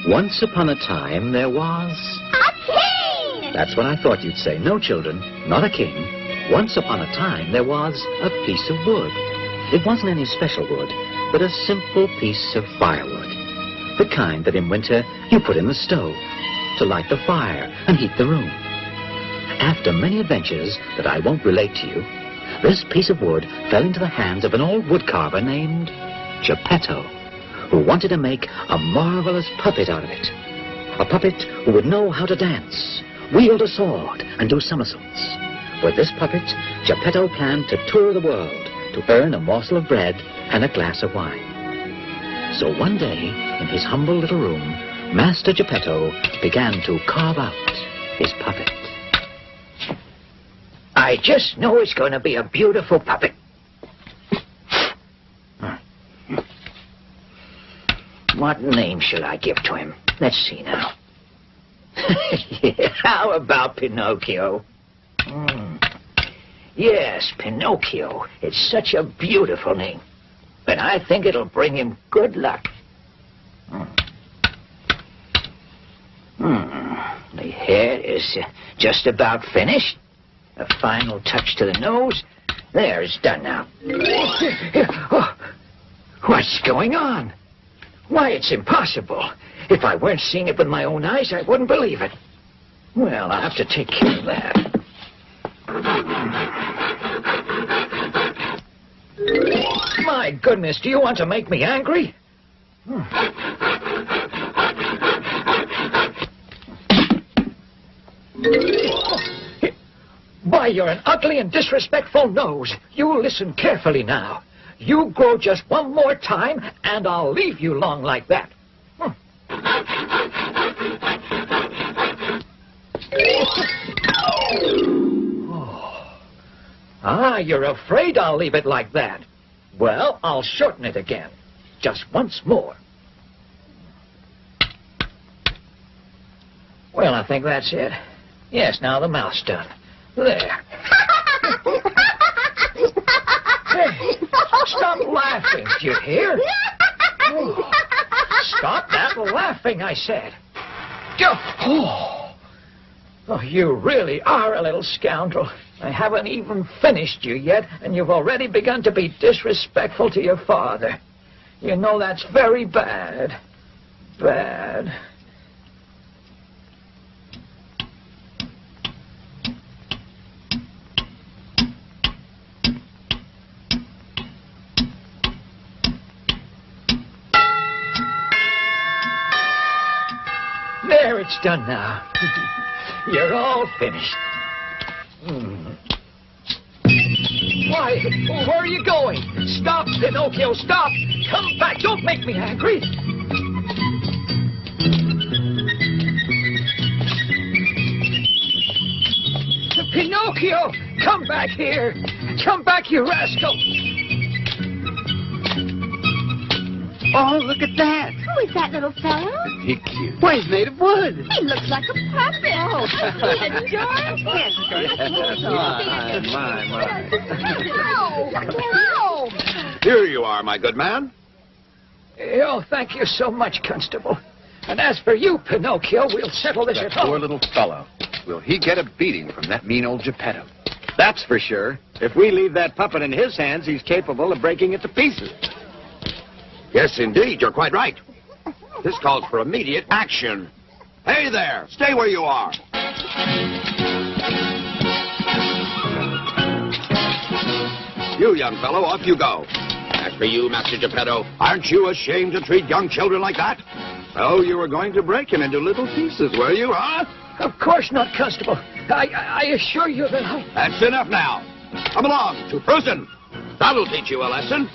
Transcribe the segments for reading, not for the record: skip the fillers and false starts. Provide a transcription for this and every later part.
Once upon a time, there was... A king! That's what I thought you'd say. No, children, not a king. Once upon a time, there was a piece of wood. It wasn't any special wood, but a simple piece of firewood. The kind that in winter you put in the stove to light the fire and heat the room. After many adventures that I won't relate to you, this piece of wood fell into the hands of an old woodcarver named Geppetto, who wanted to make a marvelous puppet out of it. A puppet who would know how to dance, wield a sword, and do somersaults. With this puppet, Geppetto planned to tour the world to earn a morsel of bread and a glass of wine. So one day, in his humble little room, Master Geppetto began to carve out his puppet. I just know it's going to be a beautiful puppet. What name should I give to him? Let's see now. How about Pinocchio? Yes, Pinocchio. It's such a beautiful name. But I think it'll bring him good luck. The head is just about finished. A final touch to the nose. There, it's done now. Oh, what's going on? Why, it's impossible. If I weren't seeing it with my own eyes, I wouldn't believe it. Well, I'll have to take care of that. My goodness, do you want to make me angry? Why, you're an ugly and disrespectful nose. You listen carefully now. You grow just one more time, and I'll leave you long like that. Ah, you're afraid I'll leave it like that. Well, I'll shorten it again. Just once more. Well, I think that's it. Yes, now the mouth's done. There. Hey, stop laughing, do you hear? Oh, stop that laughing, I said. Oh, you really are a little scoundrel. I haven't even finished you yet, and you've already begun to be disrespectful to your father. You know that's very bad. Bad. There, it's done now. You're all finished. Why, where are you going? Stop, Pinocchio, stop! Come back, don't make me angry! Pinocchio, come back here! Come back, you rascal! Oh, look at that. Who is that little fellow? He's cute. Why, he's made of wood. He looks like a puppet. Oh, he's adorable. My. Here you are, my good man. Oh, thank you so much, Constable. And as for you, Pinocchio, we'll settle this at home. Poor little fellow. Will he get a beating from that mean old Geppetto? That's for sure. If we leave that puppet in his hands, he's capable of breaking it to pieces. Yes, indeed. You're quite right. This calls for immediate action. Hey there. Stay where you are. You, young fellow, off you go. As for you, Master Geppetto, aren't you ashamed to treat young children like that? Oh, you were going to break him into little pieces, were you, huh? Of course not, Constable. I assure you that I... That's enough now. Come along to prison. That'll teach you a lesson.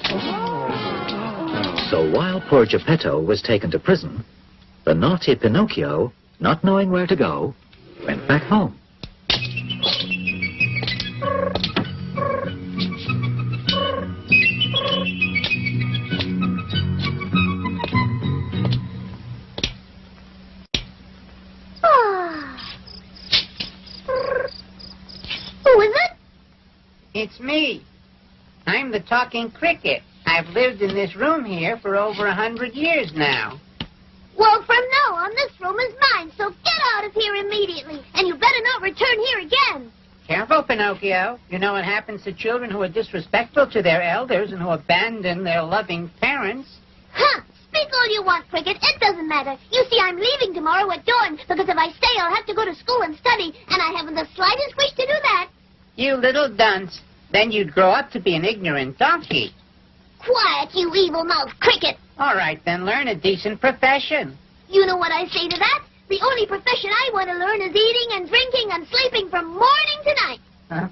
So while poor Geppetto was taken to prison, the naughty Pinocchio, not knowing where to go, went back home. Who is it? It's me. I'm the talking cricket. I've lived in this room here for over 100 years now. Well, from now on, careful, Pinocchio. You know what happens to children who are disrespectful to their elders and who abandon their loving parents. Huh! Speak all you want, Cricket. It doesn't matter. You see, I'm leaving tomorrow at dawn, because if I stay, I'll have to go to school and study, and I haven't the slightest wish to do that. You little dunce. Then you'd grow up to be an ignorant donkey. Quiet, you evil-mouthed Cricket. All right, then learn a decent profession. You know what I say to that? The only profession I want to learn is eating and drinking and sleeping from morning to night.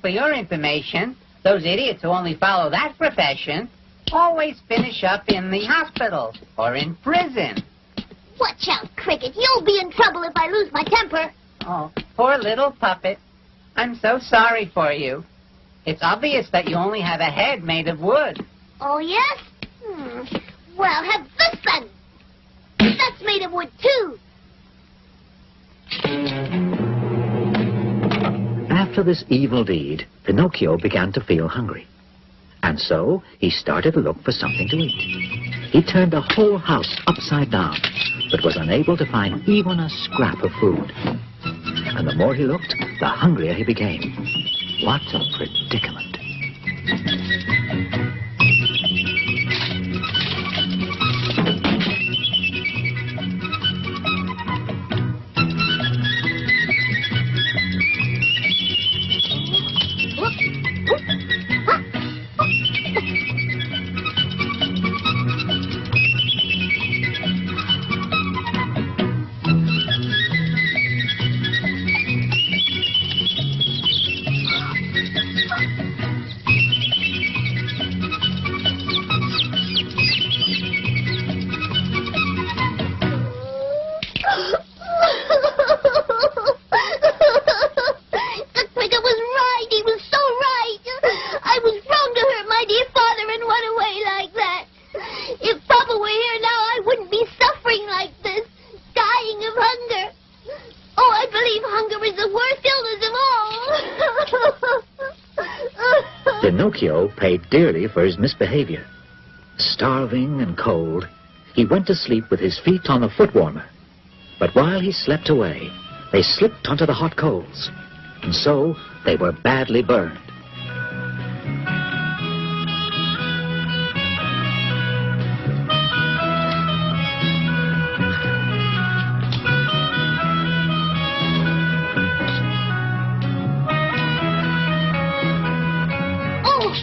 For your information, those idiots who only follow that profession always finish up in the hospital or in prison. Watch out, Cricket. You'll be in trouble if I lose my temper. Oh, poor little puppet. I'm so sorry for you. It's obvious that you only have a head made of wood. Oh, yes? Well, have this then. That's made of wood, too. After this evil deed, Pinocchio began to feel hungry. And so he started to look for something to eat. He turned the whole house upside down, but was unable to find even a scrap of food. And the more he looked, the hungrier he became. What a predicament. Pinocchio paid dearly for his misbehavior. Starving and cold, he went to sleep with his feet on the foot warmer. But while he slept away, they slipped onto the hot coals, and so they were badly burned.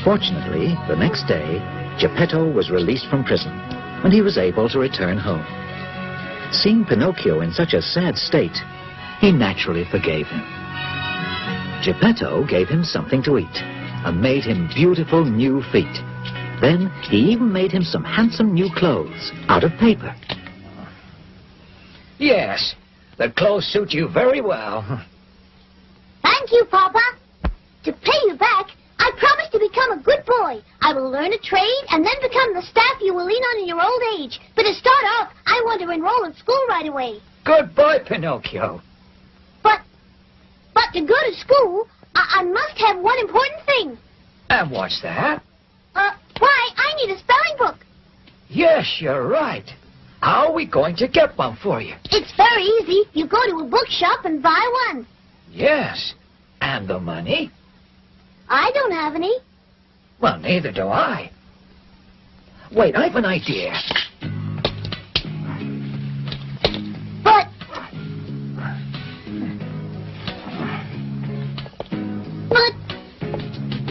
Fortunately, the next day, Geppetto was released from prison, and he was able to return home. Seeing Pinocchio in such a sad state, he naturally forgave him. Geppetto gave him something to eat, and made him beautiful new feet. Then he even made him some handsome new clothes out of paper. Yes, the clothes suit you very well. Thank you, Papa. To pay you back, I promise to become a good boy. I will learn a trade and then become the staff you will lean on in your old age. But to start off, I want to enroll in school right away. Good boy, Pinocchio. But to go to school, I must have one important thing. And what's that? Why, I need a spelling book. Yes, you're right. How are we going to get one for you? It's very easy. You go to a bookshop and buy one. Yes. And the money? I don't have any. Well, neither do I. Wait, I have an idea. But...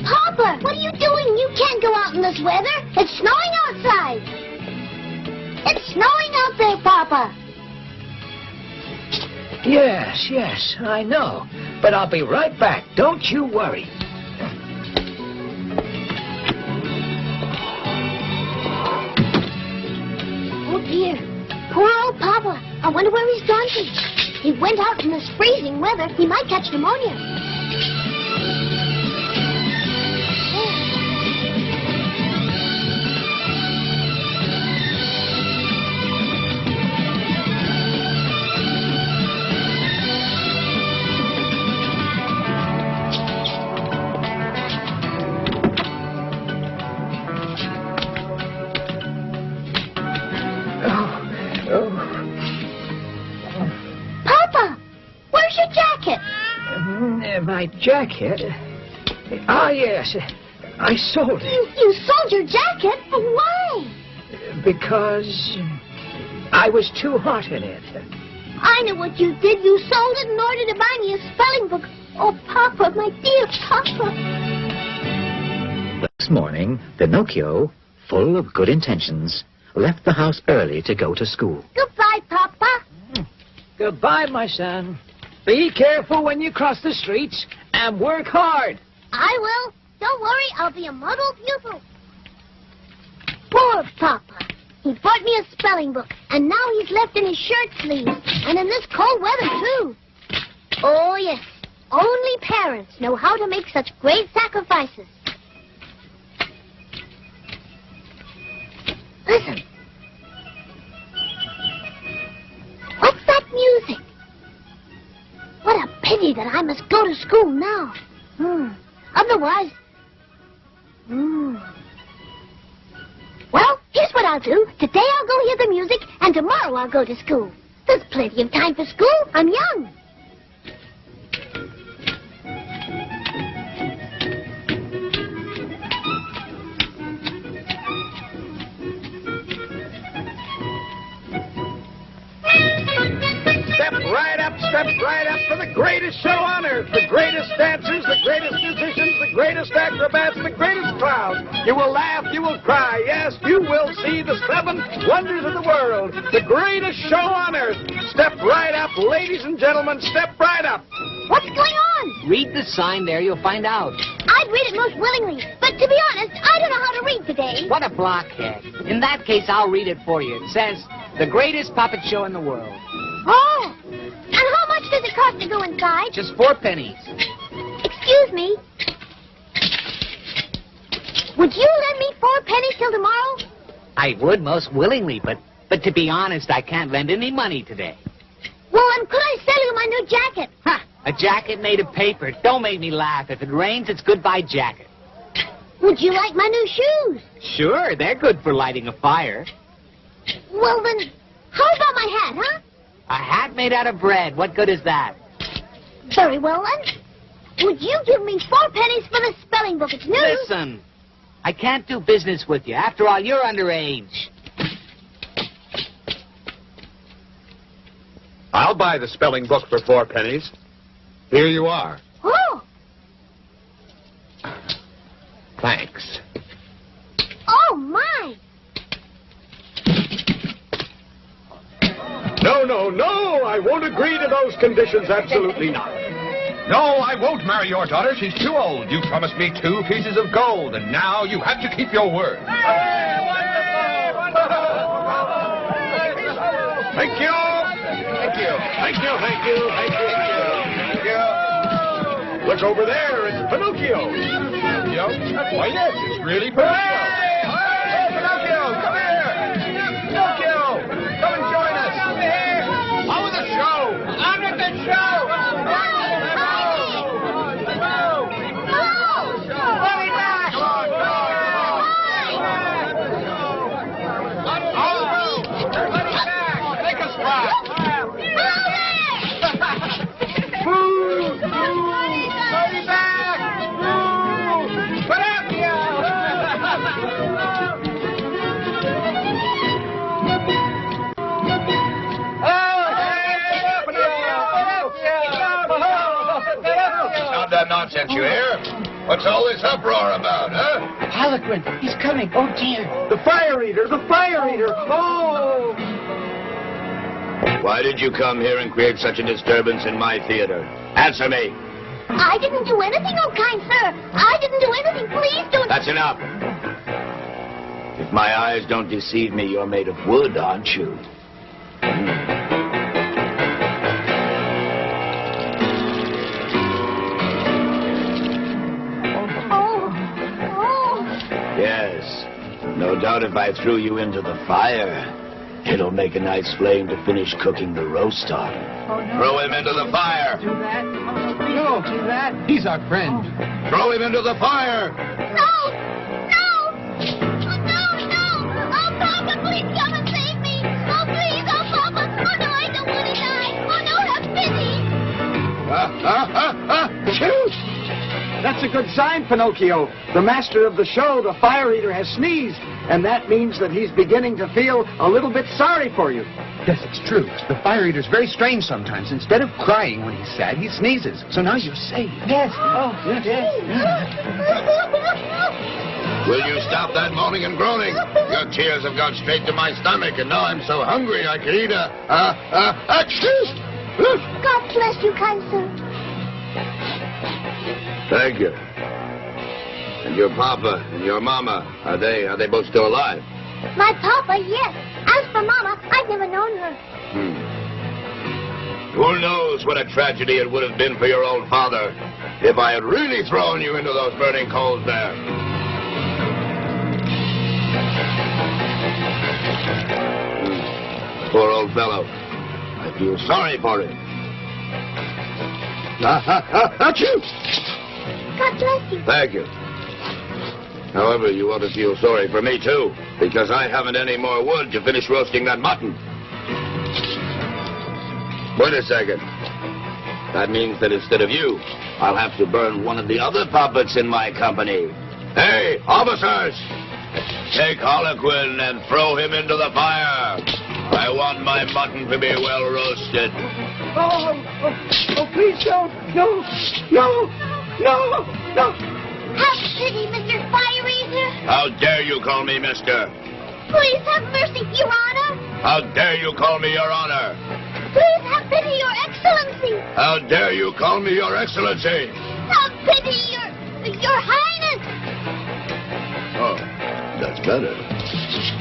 Papa, what are you doing? You can't go out in this weather. It's snowing outside. It's snowing out there, Papa. Yes, I know. But I'll be right back. Don't you worry. Oh, dear. Poor old Papa. I wonder where he's gone to. He went out in this freezing weather. He might catch pneumonia. My jacket? Ah, yes. I sold it. You sold your jacket? Why? Because I was too hot in it. I know what you did. You sold it in order to buy me a spelling book. Oh, Papa, my dear Papa. The next morning, Pinocchio, full of good intentions, left the house early to go to school. Goodbye, Papa. Goodbye, my son. Be careful when you cross the streets and work hard. I will. Don't worry, I'll be a model pupil. Poor Papa. He bought me a spelling book, and now he's left in his shirt sleeves, and in this cold weather, too. Oh, yes. Only parents know how to make such great sacrifices. Listen. What's that music? What a pity that I must go to school now. Otherwise... Well, here's what I'll do. Today I'll go hear the music, and tomorrow I'll go to school. There's plenty of time for school. I'm young. Step right up for the greatest show on earth. The greatest dancers, the greatest musicians, the greatest acrobats, the greatest crowd. You will laugh, you will cry. Yes, you will see the 7 wonders of the world. The greatest show on earth. Step right up, ladies and gentlemen. Step right up. What's going on? Read the sign there, you'll find out. I'd read it most willingly, but to be honest, I don't know how to read today. What a blockhead. In that case, I'll read it for you. It says, the greatest puppet show in the world. Oh! And how much does it cost to go inside? Just 4 pennies. Excuse me. Would you lend me 4 pennies till tomorrow? I would most willingly, but to be honest, I can't lend any money today. Well, then could I sell you my new jacket? Ha! A jacket made of paper. Don't make me laugh. If it rains, it's goodbye jacket. Would you like my new shoes? Sure, they're good for lighting a fire. Well, then, how about my hat, huh? A hat made out of bread. What good is that? Very well, then. Would you give me 4 pennies for the spelling book? It's new. Listen, I can't do business with you. After all, you're underage. I'll buy the spelling book for 4 pennies. Here you are. Oh! Thanks. Oh, my! No, I won't agree to those conditions. Absolutely not. No, I won't marry your daughter. She's too old. You promised me 2 pieces of gold, and now you have to keep your word. Thank you. Look over there. It's Pinocchio. Why, yes, it's really Pinocchio. Hey, Pinocchio, come here. Pinocchio, come and join us. How was the show? On with the show. Take us back. That nonsense you hear? What's all this uproar about, huh? Harlequin, he's coming. Oh, dear. The fire eater. Oh! Why did you come here and create such a disturbance in my theater? Answer me. I didn't do anything, oh kind sir. I didn't do anything. Please don't... That's enough. If my eyes don't deceive me, you're made of wood, aren't you? Yes. No doubt if I threw you into the fire, it'll make a nice flame to finish cooking the roast on. Oh, no. Throw him into the fire. Do that. No, do that. He's our friend. Throw him into the fire. No! Oh, Papa, please come and save me. Oh, please, oh, Papa. Oh, no, I don't want to die. Oh, no, have pity. Shoot! That That's a good sign, Pinocchio. The master of the show, the fire eater, has sneezed, and that means that he's beginning to feel a little bit sorry for you. Yes, it's true. The fire eater's very strange sometimes. Instead of crying when he's sad, he sneezes. So now you're safe. Yes. Oh, yes. Will you stop that moaning and groaning? Your tears have gone straight to my stomach, and now I'm so hungry I could eat a God bless you, kind sir. Thank you. And your papa and your mama, are they both still alive? My papa, yes. As for Mama, I've never known her. Who knows what a tragedy it would have been for your old father if I had really thrown you into those burning coals there. Poor old fellow. I feel sorry for him. Achoo! God bless you. Thank you. However, you ought to feel sorry for me, too, because I haven't any more wood to finish roasting that mutton. Wait a second. That means that instead of you, I'll have to burn one of the other puppets in my company. Hey, officers! Take Harlequin and throw him into the fire. I want my mutton to be well roasted. Oh, please don't. No. Have pity, Mr. Fire Eater. How dare you call me mister? Please have mercy, Your Honor. How dare you call me your honor? Please have pity, Your Excellency. How dare you call me your excellency? Have pity, Your Highness. Oh, that's better.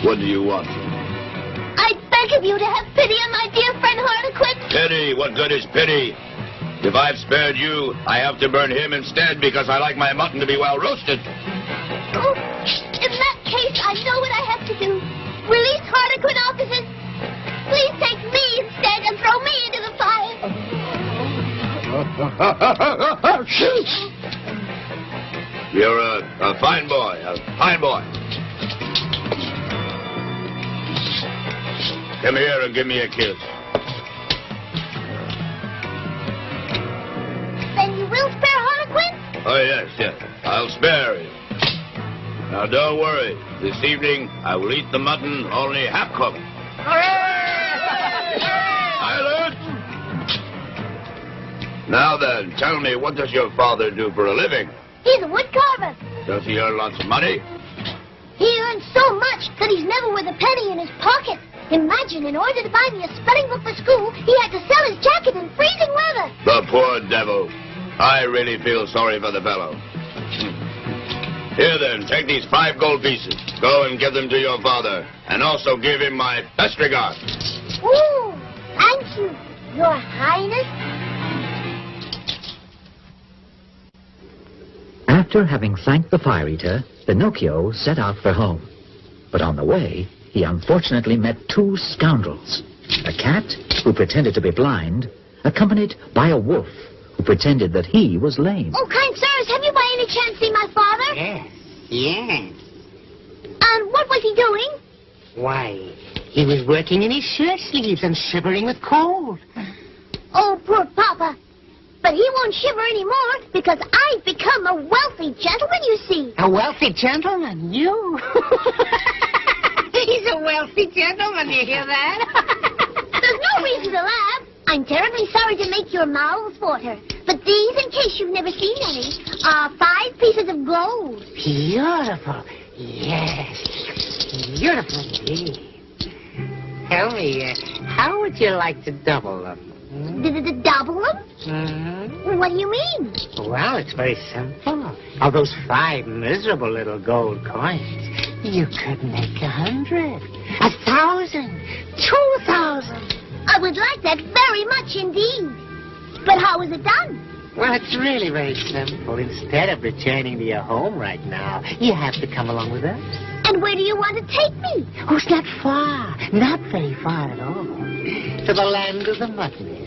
What do you want? I beg of you to have pity on my dear friend Harlequin. Pity? What good is pity? If I've spared you, I have to burn him instead because I like my mutton to be well roasted. Oh, in that case, I know what I have to do. Release Harlequin, officers. Please take me instead and throw me into the fire. You're a fine boy, Come here and give me a kiss. Then you will spare Harlequin? Oh, yes. I'll spare him. Now, don't worry. This evening, I will eat the mutton only half-cooked. Silence! Now then, tell me, what does your father do for a living? He's a wood carver. Does he earn lots of money? He earns so much that he's never with a penny in his pocket. Imagine, in order to buy me a spelling book for school, he had to sell his jacket in freezing weather. The poor devil. I really feel sorry for the fellow. Here then, take these 5 gold pieces. Go and give them to your father. And also give him my best regards. Ooh, thank you, Your Highness. After having thanked the fire eater, Pinocchio set out for home. But on the way, he unfortunately met 2 scoundrels. A cat, who pretended to be blind, accompanied by a wolf, who pretended that he was lame. Oh, kind sirs, have you by any chance seen my father? Yes. And what was he doing? Why, he was working in his shirt sleeves and shivering with cold. Oh, poor Papa. But he won't shiver anymore because I've become a wealthy gentleman, you see. A wealthy gentleman? You? He's a wealthy gentleman, you hear that? There's no reason to laugh. I'm terribly sorry to make your mouths water. But these, in case you've never seen any, are 5 pieces of gold. Beautiful. Yes. Beautiful indeed. Tell me, how would you like to double them? Double them? Mm-hmm. What do you mean? Well, it's very simple. Of those 5 miserable little gold coins, you could make 100, 1,000, 2,000. I would like that very much indeed. But how is it done? Well, it's really very simple. Instead of returning to your home right now, you have to come along with us. And where do you want to take me? Oh, it's not far. Not very far at all. To the land of the mutton.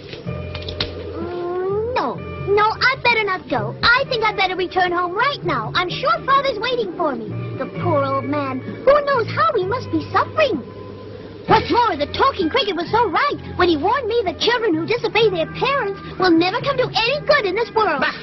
No, I'd better not go. I think I'd better return home right now. I'm sure Father's waiting for me. The poor old man. Who knows how he must be suffering? What's more, the talking cricket was so right when he warned me that children who disobey their parents will never come to any good in this world. Bah!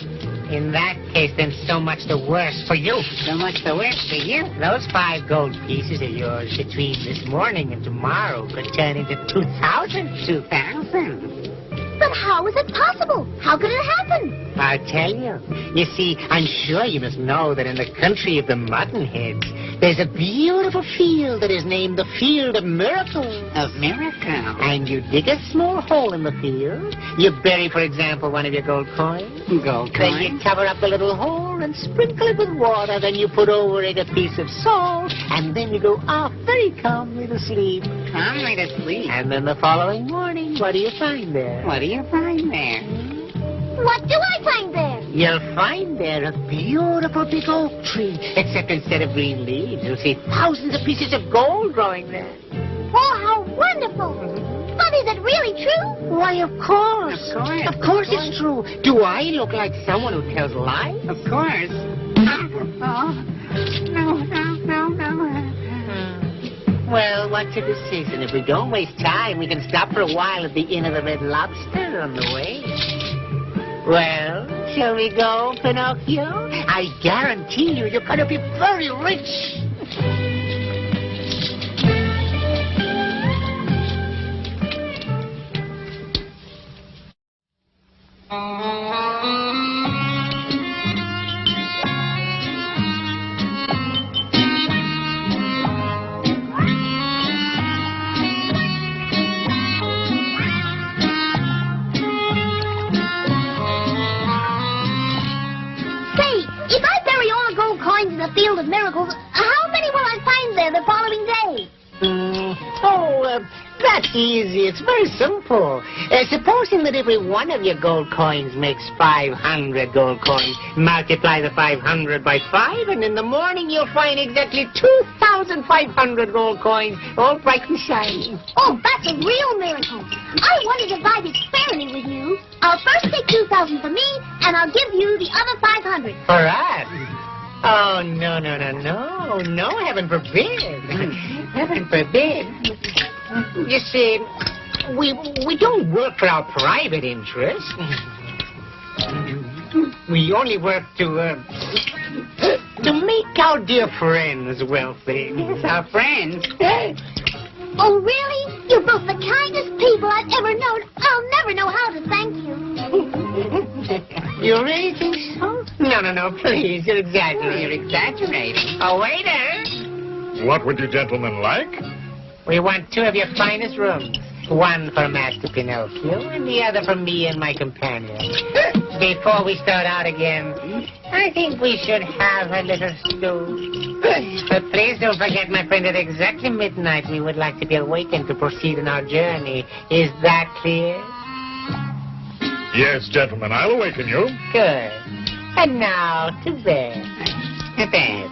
In that case, then so much the worse for you. So much the worse for you? Those 5 gold pieces of yours between this morning and tomorrow could turn into 2,000. 2,000? But how is it possible? How could it happen? I'll tell you. You see, I'm sure you must know that in the country of the Muttonheads, there's a beautiful field that is named the Field of Miracles. Of Miracles? And you dig a small hole in the field. You bury, for example, one of your gold coins. Gold coins? Then you cover up the little hole and sprinkle it with water. Then you put over it a piece of salt. And then you go off very calmly to sleep. Calmly to sleep? And then the following morning, what do you find there? What do you find there? What do I find there? You'll find there a beautiful big oak tree. Except instead of green leaves, you'll see thousands of pieces of gold growing there. Oh, how wonderful. But is it really true? Why, of course. Of course it's true. Do I look like someone who tells lies? Of course. Well, what's your decision? If we don't waste time, we can stop for a while at the Inn of the Red Lobster on the way. Well, shall we go, Pinocchio? I guarantee you, you're going to be very rich. In the Field of Miracles, how many will I find there the following day? That's easy. It's very simple. Supposing that every one of your gold coins makes 500 gold coins, multiply the 500 by 5, and in the morning you'll find exactly 2,500 gold coins, all bright and shiny. Oh, that's a real miracle. I want to divide it fairly with you. I'll first take 2,000 for me, and I'll give you the other 500. For us? Oh, no, heaven forbid. Heaven forbid. You see, we don't work for our private interests. We only work to make our dear friends wealthy. Yes, our friends. Oh, really? You're both the kindest people I've ever known. I'll never know how to thank you. You really think so? No, please. You're exaggerating. You're exaggerating. Oh, waiter. What would you gentlemen like? We want 2 of your finest rooms. One for Master Pinocchio and the other for me and my companion. Before we start out again, I think we should have a little stew. But please don't forget, my friend, at exactly midnight we would like to be awakened to proceed on our journey. Is that clear? Yes, gentlemen, I'll awaken you. Good. And now, to bed. To bed.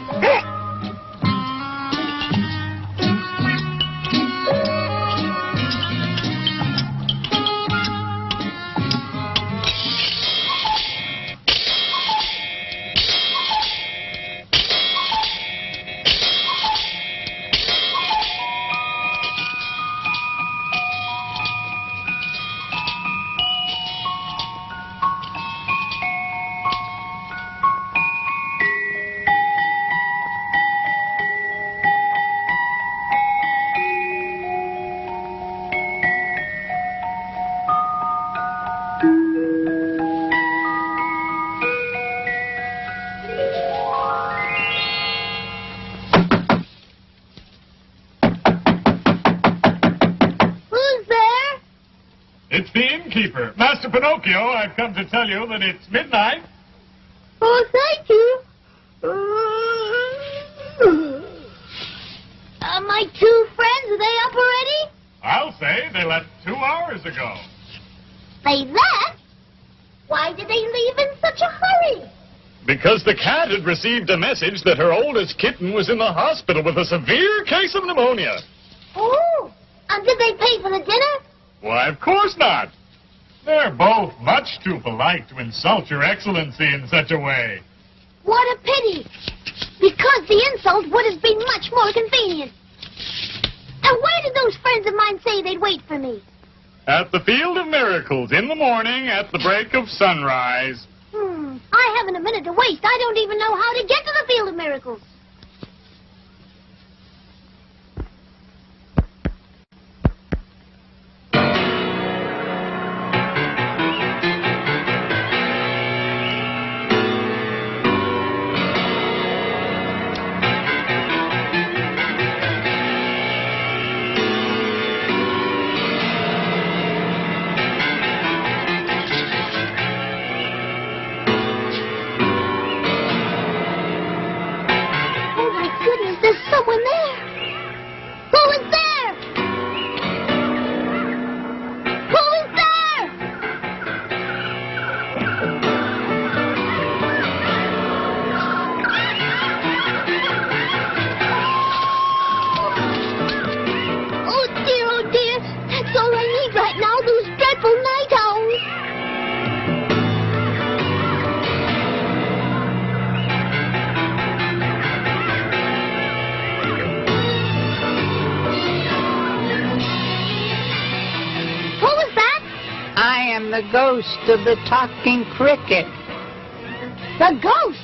It's the innkeeper. Master Pinocchio, I've come to tell you that it's midnight. Oh, thank you. My 2 friends, are they up already? I'll say they left 2 hours ago. They left? Why did they leave in such a hurry? Because the cat had received a message that her oldest kitten was in the hospital with a severe case of pneumonia. Oh, and did they pay for the dinner? Why, of course not. They're both much too polite to insult your excellency in such a way. What a pity. Because the insult would have been much more convenient. And where did those friends of mine say they'd wait for me? At the Field of Miracles in the morning at the break of sunrise. I haven't a minute to waste. I don't even know how to get to the Field of Miracles. There's someone there. Who is there? Who is there? Oh dear. That's all I need right now, those dreadful night owls. I am the ghost of the talking cricket. The ghost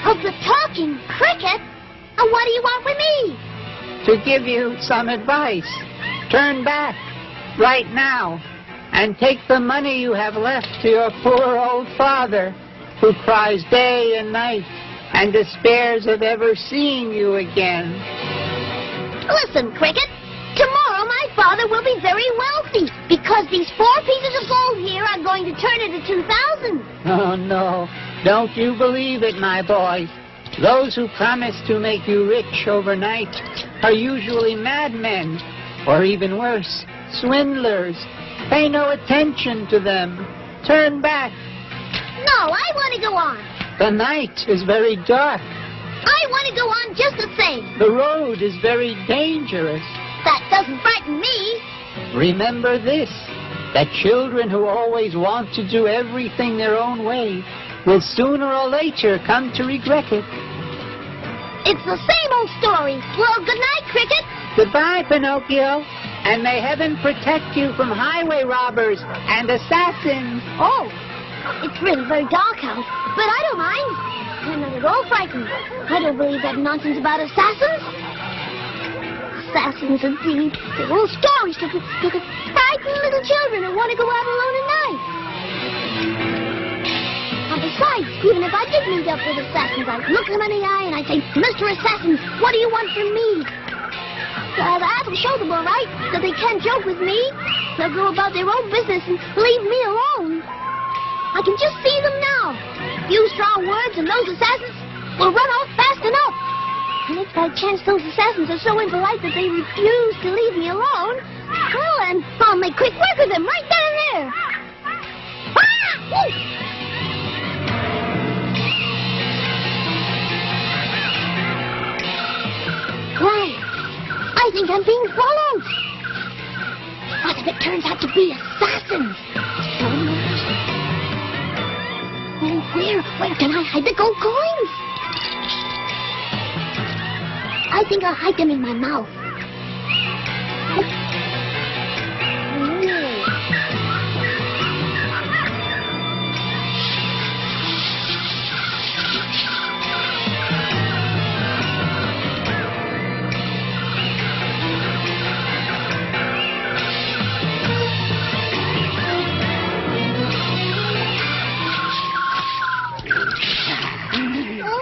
of the talking cricket? And what do you want with me? To give you some advice. Turn back right now and take the money you have left to your poor old father, who cries day and night and despairs of ever seeing you again. Listen, Cricket. Tomorrow my father will be very wealthy because these 4 pieces of gold here are going to turn into 2,000. Oh, no. Don't you believe it, my boy. Those who promise to make you rich overnight are usually madmen, or even worse, swindlers. Pay no attention to them. Turn back. No, I want to go on. The night is very dark. I want to go on just the same. The road is very dangerous. That doesn't frighten me. Remember this, that children who always want to do everything their own way will sooner or later come to regret it. It's the same old story. Well, good night, Cricket. Goodbye, Pinocchio, and may heaven protect you from highway robbers and assassins. Oh, it's really very dark out, but I don't mind. I'm not at all frightened. I don't believe that nonsense about assassins. Assassins, indeed. They're all stories to frighten little children who want to go out alone at night. And besides, even if I did meet up with assassins, I'd look them in the eye and I'd say, Mr. Assassin, what do you want from me? That'll show them, all right, that they can't joke with me. They'll go about their own business and leave me alone. I can just see them now. A few strong words and those assassins will run off fast enough. And if by chance those assassins are so impolite that they refuse to leave me alone, well then, I'll make quick work of them right then and there. Ah! Woo! Quiet. I think I'm being followed. What if it turns out to be assassins? Oh, where can I hide the gold coins? I think I'll hide them in my mouth.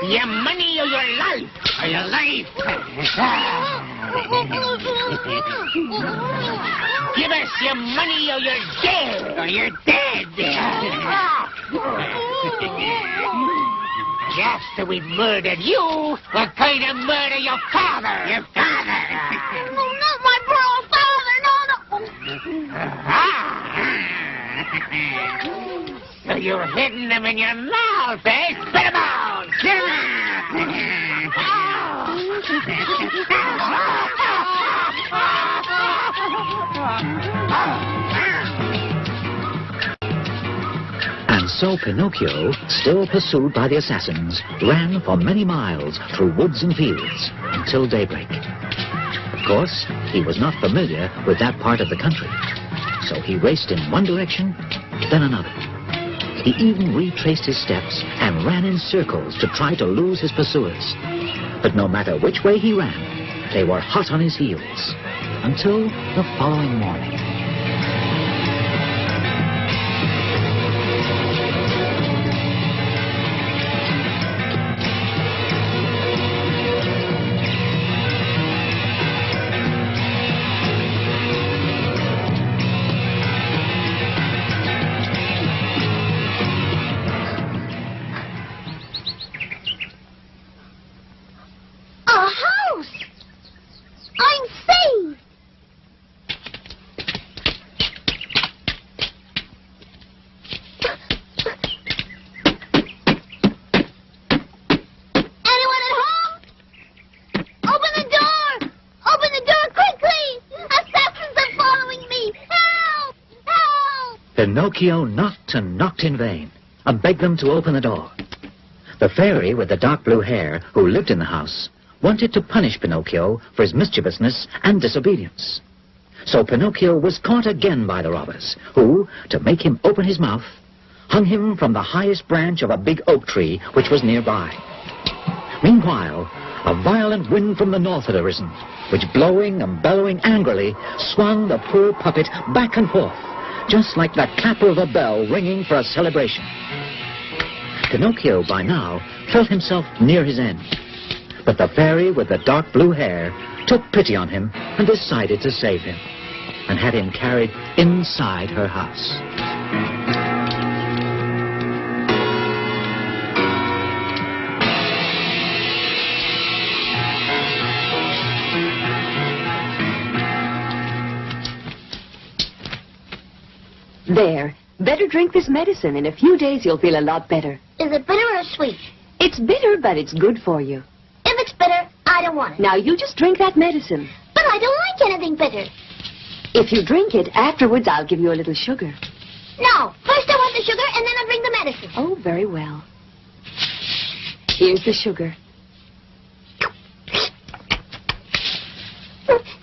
Your money or your life? Or your life? Give us your money or you're dead. Or you're dead. After we've murdered you, we're going to murder your father. Your father. No, not my poor father. No. So you're hiding them in your mouth, eh? Spit them out! Spit them And so Pinocchio, still pursued by the assassins, ran for many miles through woods and fields until daybreak. Of course, he was not familiar with that part of the country, so he raced in one direction, then another. He even retraced his steps and ran in circles to try to lose his pursuers. But no matter which way he ran, they were hot on his heels until the following morning. Pinocchio knocked and knocked in vain, and begged them to open the door. The fairy with the dark blue hair, who lived in the house, wanted to punish Pinocchio for his mischievousness and disobedience. So Pinocchio was caught again by the robbers, who, to make him open his mouth, hung him from the highest branch of a big oak tree which was nearby. Meanwhile, a violent wind from the north had arisen, which, blowing and bellowing angrily, swung the poor puppet back and forth, just like the clapper of a bell ringing for a celebration. Pinocchio, by now, felt himself near his end. But the fairy with the dark blue hair took pity on him and decided to save him, and had him carried inside her house. There. Better drink this medicine. In a few days, you'll feel a lot better. Is it bitter or sweet? It's bitter, but it's good for you. If it's bitter, I don't want it. Now, you just drink that medicine. But I don't like anything bitter. If you drink it, afterwards, I'll give you a little sugar. No. First I want the sugar, and then I'll drink the medicine. Oh, very well. Here's the sugar.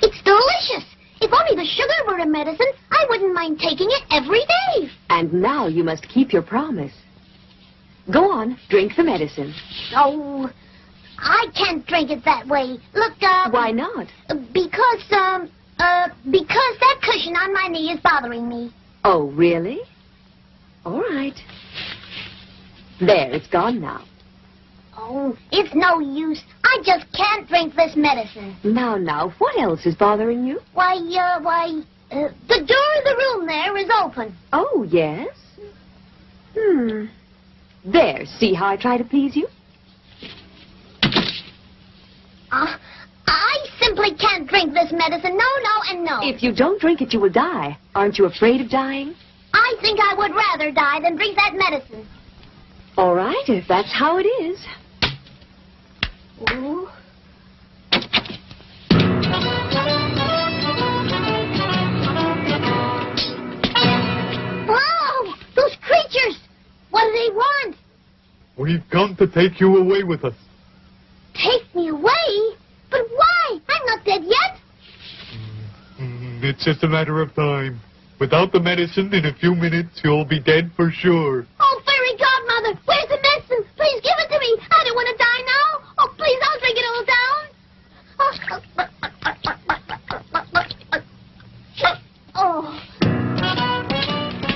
It's delicious. If only the sugar were a medicine, I wouldn't mind taking it every day. And now you must keep your promise. Go on, drink the medicine. Oh, I can't drink it that way. Look, Why not? Because that cushion on my knee is bothering me. Oh, really? All right. There, it's gone now. Oh, it's no use. I just can't drink this medicine. Now, what else is bothering you? The door of the room there is open. Oh, yes? There, see how I try to please you? I simply can't drink this medicine. No, and no. If you don't drink it, you will die. Aren't you afraid of dying? I think I would rather die than drink that medicine. All right, if that's how it is. Ooh. Whoa! Those creatures! What do they want? We've come to take you away with us. Take me away? But why? I'm not dead yet. It's just a matter of time. Without the medicine, in a few minutes, you'll be dead for sure. Oh, fairy godmother, where's the medicine? Please give it to me. I don't want to die now. Oh, please, I'll drink it all down. Oh.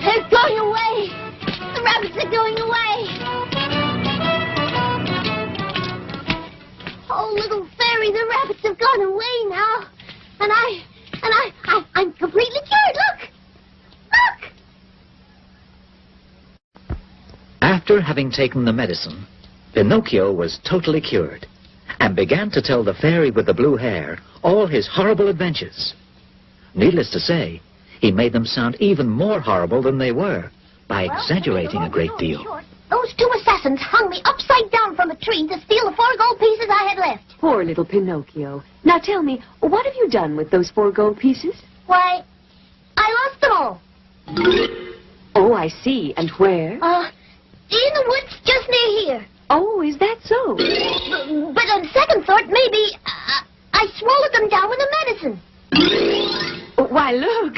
They're going away. The rabbits are going away. Oh, little fairy, the rabbits have gone away now. And I'm completely cured. Look! Look! After having taken the medicine, Pinocchio was totally cured, and began to tell the fairy with the blue hair all his horrible adventures. Needless to say, he made them sound even more horrible than they were, by exaggerating a great deal. Those two assassins hung me upside down from a tree to steal the 4 gold pieces I had left. Poor little Pinocchio. Now tell me, what have you done with those 4 gold pieces? Why, I lost them all. Oh, I see. And where? In the woods just near here. Oh, is that so? But on second thought, maybe I swallowed them down with the medicine. Why, look.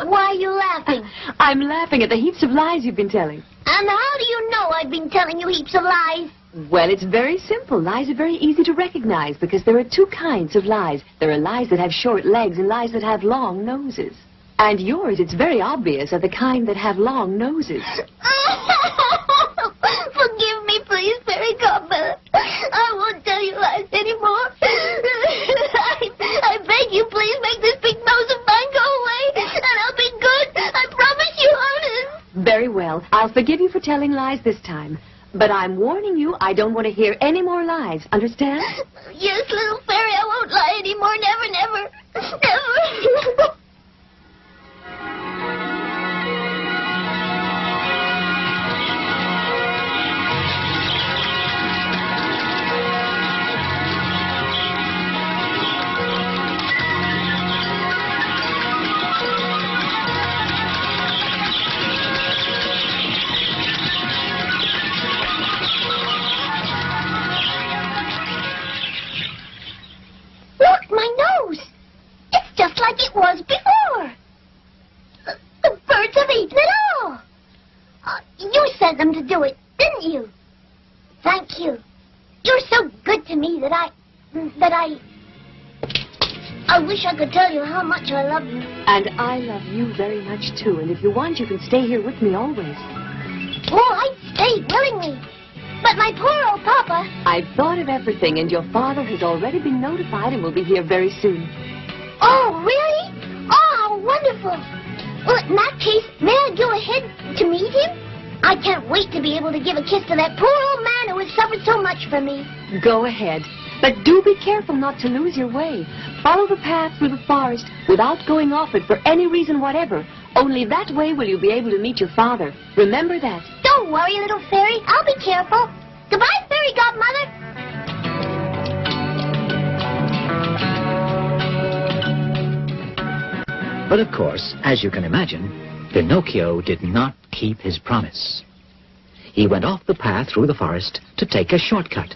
Why, Why are you laughing? I'm laughing at the heaps of lies you've been telling. And how do you know I've been telling you heaps of lies? Well, it's very simple. Lies are very easy to recognize because there are two kinds of lies. There are lies that have short legs and lies that have long noses. And yours, it's very obvious, are the kind that have long noses. Forgive me, please, Fairy Godmother. I won't tell you lies anymore. I beg you, please make this big nose of mine go away, and I'll be good. I promise you, honest. Very well. I'll forgive you for telling lies this time. But I'm warning you, I don't want to hear any more lies. Understand? Yes, little fairy, I won't lie anymore. Never, never. Never. Look, my nose. It's just like it was before. The birds have eaten it all. You sent them to do it, didn't you? Thank you. You're so good to me that I wish I could tell you how much I love you. And I love you very much, too. And if you want, you can stay here with me always. Oh, I'd stay willingly. But my poor old papa... I've thought of everything, and your father has already been notified and will be here very soon. Oh, really? Oh, how wonderful. Well, in that case, may I go ahead to meet him? I can't wait to be able to give a kiss to that poor old man who has suffered so much for me. Go ahead. But do be careful not to lose your way. Follow the path through the forest without going off it for any reason whatever. Only that way will you be able to meet your father. Remember that. Don't worry, little fairy. I'll be careful. Goodbye, Fairy Godmother. But of course, as you can imagine, Pinocchio did not keep his promise. He went off the path through the forest to take a shortcut.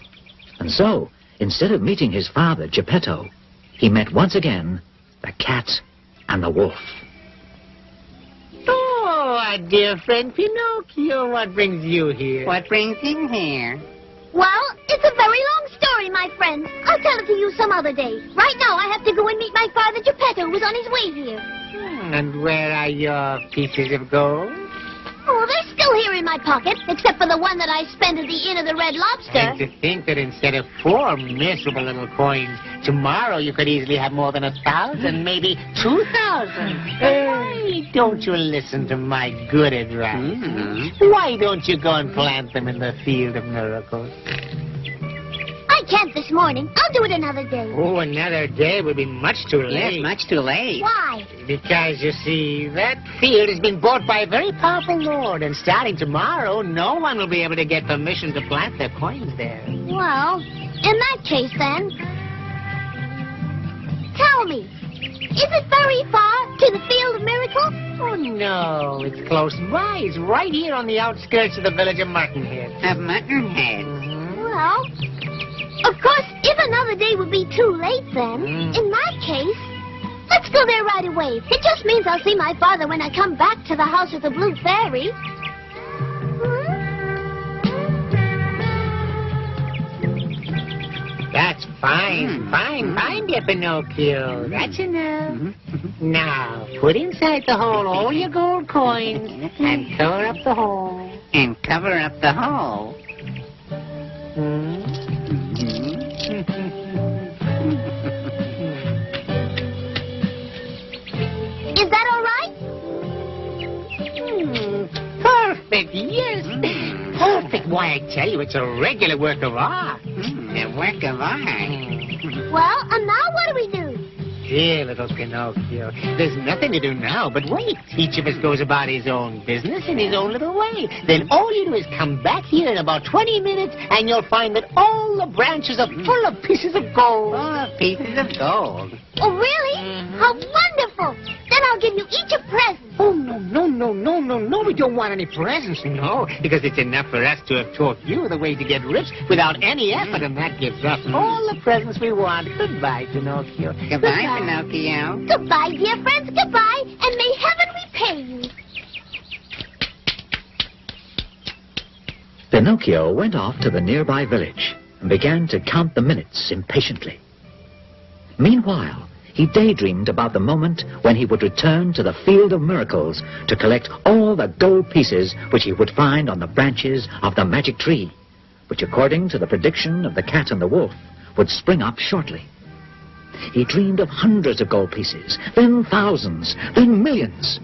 And so, instead of meeting his father, Geppetto, he met once again the cat and the wolf. Oh, our dear friend Pinocchio, what brings you here? What brings you here? Well, it's a very long story, my friend. I'll tell it to you some other day. Right now, I have to go and meet my father, Geppetto, who's on his way here. And where are your pieces of gold? Oh, they're still here in my pocket, except for the one that I spent at the Inn of the Red Lobster. And to think that instead of 4 miserable little coins, tomorrow you could easily have more than 1,000, maybe 2,000. Hey, don't you listen to my good advice? Why don't you go and plant them in the field of miracles? I can't this morning. I'll do it another day. Oh, another day would be much too late. Yes, much too late. Why? Because, you see, that field has been bought by a very powerful lord, and starting tomorrow, no one will be able to get permission to plant their coins there. Well, in that case, then, tell me, is it very far to the Field of Miracles? Oh, no, it's close by. It's right here on the outskirts of the village of Muttonhead. Of Muttonhead. Well, of course, if another day would be too late, then, in that case, let's go there right away. It just means I'll see my father when I come back to the house of the Blue Fairy. That's fine, fine, dear Pinocchio. That's enough. Now, put inside the hole all your gold coins and cover up the hole. And cover up the hole. Is that all right? Perfect, yes. Perfect. Why, I tell you, it's a regular work of art. A work of art. Well, and now what do we do? Dear little Pinocchio, there's nothing to do now but wait. Each of us goes about his own business in his own little way. Then all you do is come back here in about 20 minutes, and you'll find that all the branches are full of pieces of gold. Full of pieces of gold. Oh, really? How wonderful! Then I'll give you each a present. Oh, no, we don't want any presents, no, because it's enough for us to have taught you the way to get rich without any effort, and that gives us all the presents we want. Goodbye, Pinocchio. Goodbye, Pinocchio. Goodbye, dear friends, goodbye, and may heaven repay Pinocchio went off to the nearby village and began to count the minutes impatiently. Meanwhile, he daydreamed about the moment when he would return to the Field of Miracles to collect all the gold pieces which he would find on the branches of the magic tree, which, according to the prediction of the cat and the wolf, would spring up shortly. He dreamed of hundreds of gold pieces, then thousands, then millions.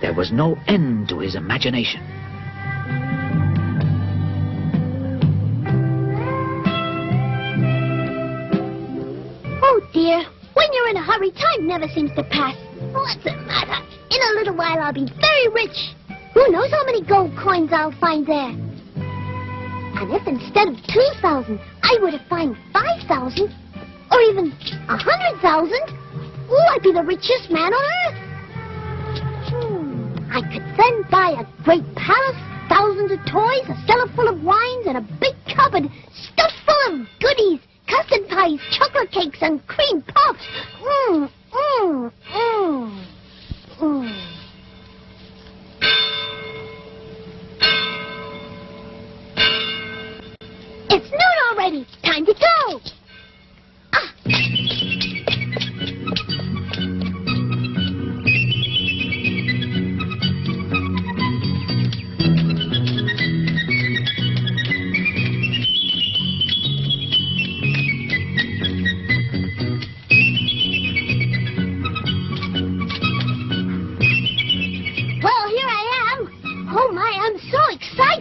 There was no end to his imagination. Oh, dear. When you're in a hurry, time never seems to pass. What's the matter? In a little while, I'll be very rich. Who knows how many gold coins I'll find there? And if instead of 2,000, I were to find 5,000, or even 100,000, I'd be the richest man on earth. I could then buy a great palace, thousands of toys, a cellar full of wines, and a big cupboard stuffed full of goodies, custard pies, chocolate cakes, and cream puffs. It's noon already. Time to go.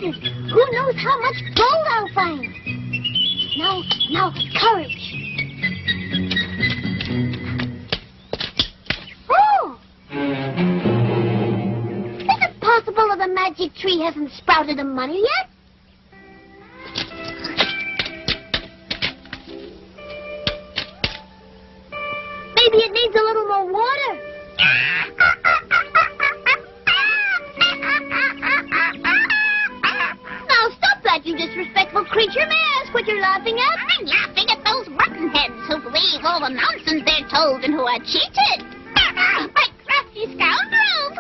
Who knows how much gold I'll find? Now, courage. Oh! Is it possible that the magic tree hasn't sprouted a money yet? Maybe it needs a little more water. You disrespectful creature, may I ask what you're laughing at? I'm laughing at those muttonheads who believe all the nonsense they're told and who are cheated. By crafty scoundrels.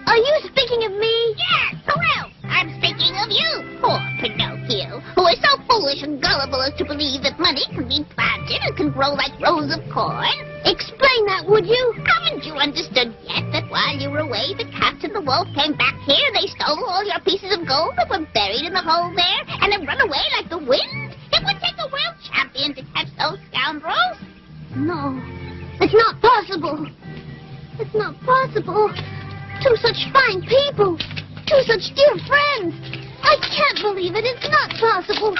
Are you speaking of me? Yes, who else? I'm speaking of you, poor Pinocchio, who is so foolish and gullible as to believe that money can be planted and can grow like rows of corn. Explain that, would you? Haven't you understood yet that while you were away, the cat and the wolf came back here, they stole all your pieces of gold that were buried in the hole there, and have run away like the wind? It would take a world champion to catch those scoundrels. No, it's not possible. It's not possible. Two such fine people. Two such dear friends. I can't believe it. It's not possible.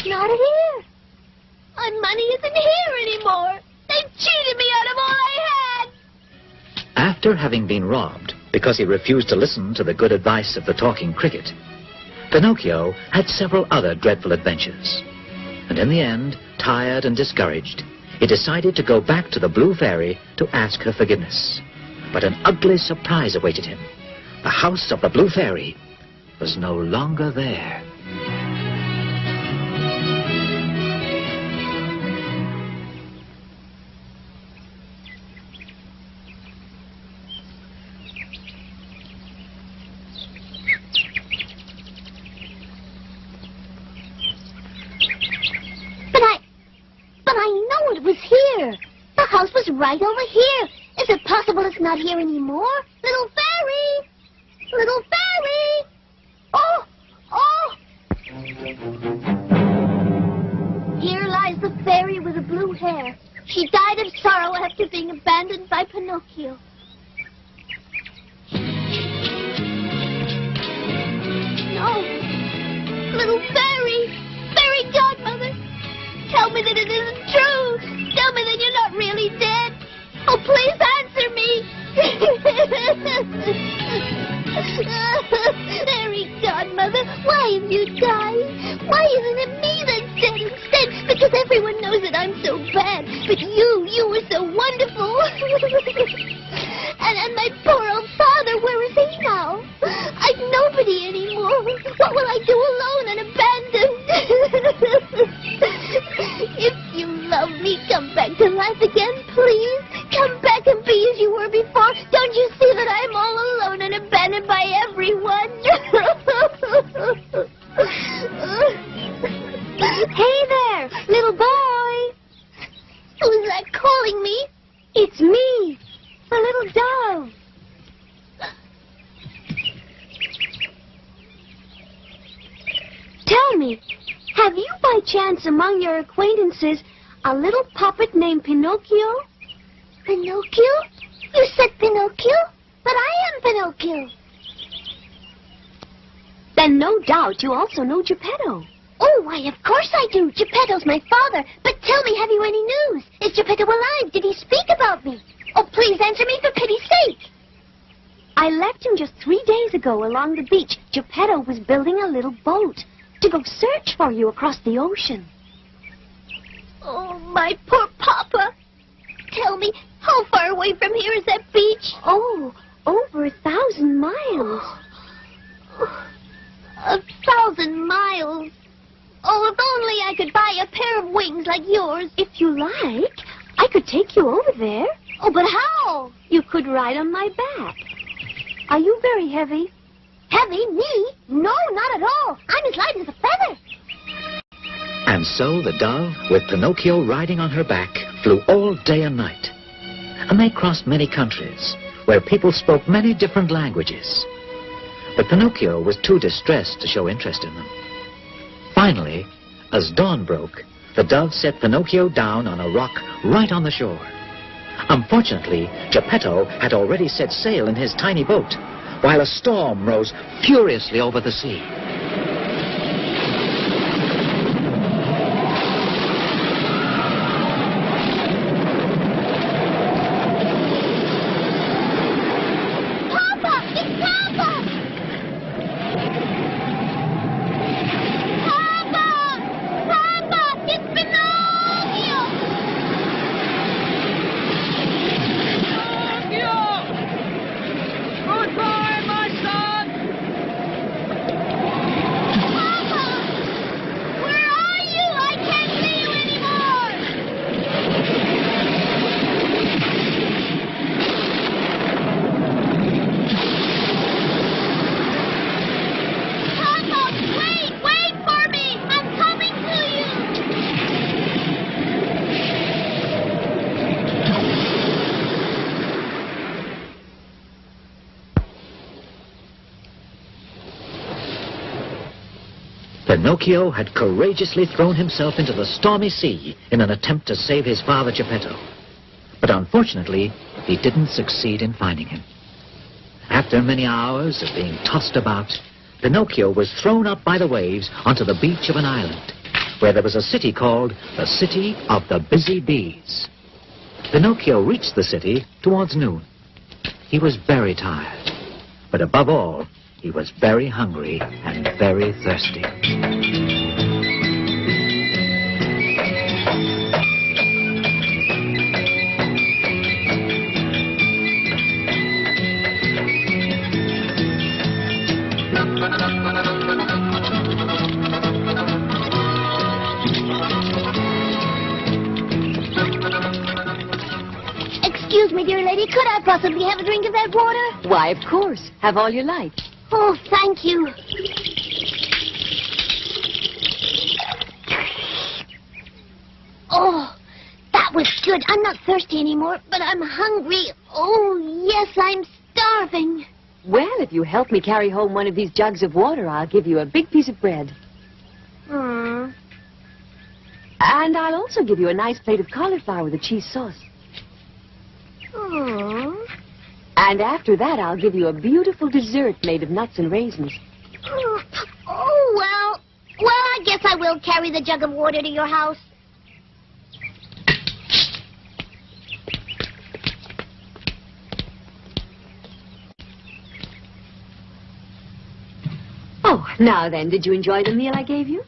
Not here. My money isn't here anymore. They've cheated me out of all I had. After having been robbed because he refused to listen to the good advice of the talking cricket, Pinocchio had several other dreadful adventures. And in the end, tired and discouraged, he decided to go back to the Blue Fairy to ask her forgiveness. But an ugly surprise awaited him. The house of the Blue Fairy was no longer there. But I know it was here. The house was right over here. Is it possible it's not here anymore? Little fairy! Little fairy! Oh! Oh! Here lies the fairy with the blue hair. She died of sorrow after being abandoned by Pinocchio. No! Little fairy! Fairy godmother! Tell me that it isn't true! Tell me that you're not really dead! Oh, please answer me! Fairy godmother, why have you died? Why isn't it me that's dead instead? Because everyone knows that I'm so bad. But you were so wonderful. and my poor old father, where is he now? I've nobody anymore. What will I do alone and abandoned? If you love me, come back to life again, please. Come back and be as you were before. Don't you see that I'm all alone and abandoned by everyone? Hey there, little boy. Who's that calling me? It's me, the little dove. Tell me, have you by chance among your acquaintances a little puppet named Pinocchio? Pinocchio? You said Pinocchio? But I am Pinocchio. Then no doubt you also know Geppetto. Oh, why, of course I do. Geppetto's my father. But tell me, have you any news? Is Geppetto alive? Did he speak about me? Oh, please answer me for pity's sake. I left him just 3 days ago along the beach. Geppetto was building a little boat to go search for you across the ocean. Oh, my poor papa. Tell me, how far away from here is that beach? Oh, over 1,000 miles. 1,000 miles. Oh, if only I could buy a pair of wings like yours. If you like, I could take you over there. Oh, but how? You could ride on my back. Are you very heavy? Heavy? Me? No, not at all. I'm as light as a feather. And so the dove, with Pinocchio riding on her back, flew all day and night. And they crossed many countries, where people spoke many different languages. But Pinocchio was too distressed to show interest in them. Finally, as dawn broke, the dove set Pinocchio down on a rock right on the shore. Unfortunately, Geppetto had already set sail in his tiny boat, while a storm rose furiously over the sea. Pinocchio had courageously thrown himself into the stormy sea in an attempt to save his father Geppetto. But unfortunately, he didn't succeed in finding him. After many hours of being tossed about, Pinocchio was thrown up by the waves onto the beach of an island, where there was a city called the City of the Busy Bees. Pinocchio reached the city towards noon. He was very tired, but above all, he was very hungry and very thirsty. Excuse me, dear lady, could I possibly have a drink of that water? Why, of course. Have all you like. Oh, thank you. Oh, that was good. I'm not thirsty anymore, but I'm hungry. Oh, yes, I'm starving. Well, if you help me carry home one of these jugs of water, I'll give you a big piece of bread. Hmm. And I'll also give you a nice plate of cauliflower with a cheese sauce. Hmm. And after that, I'll give you a beautiful dessert made of nuts and raisins. Oh, well, I guess I will carry the jug of water to your house. Now then, did you enjoy the meal I gave you?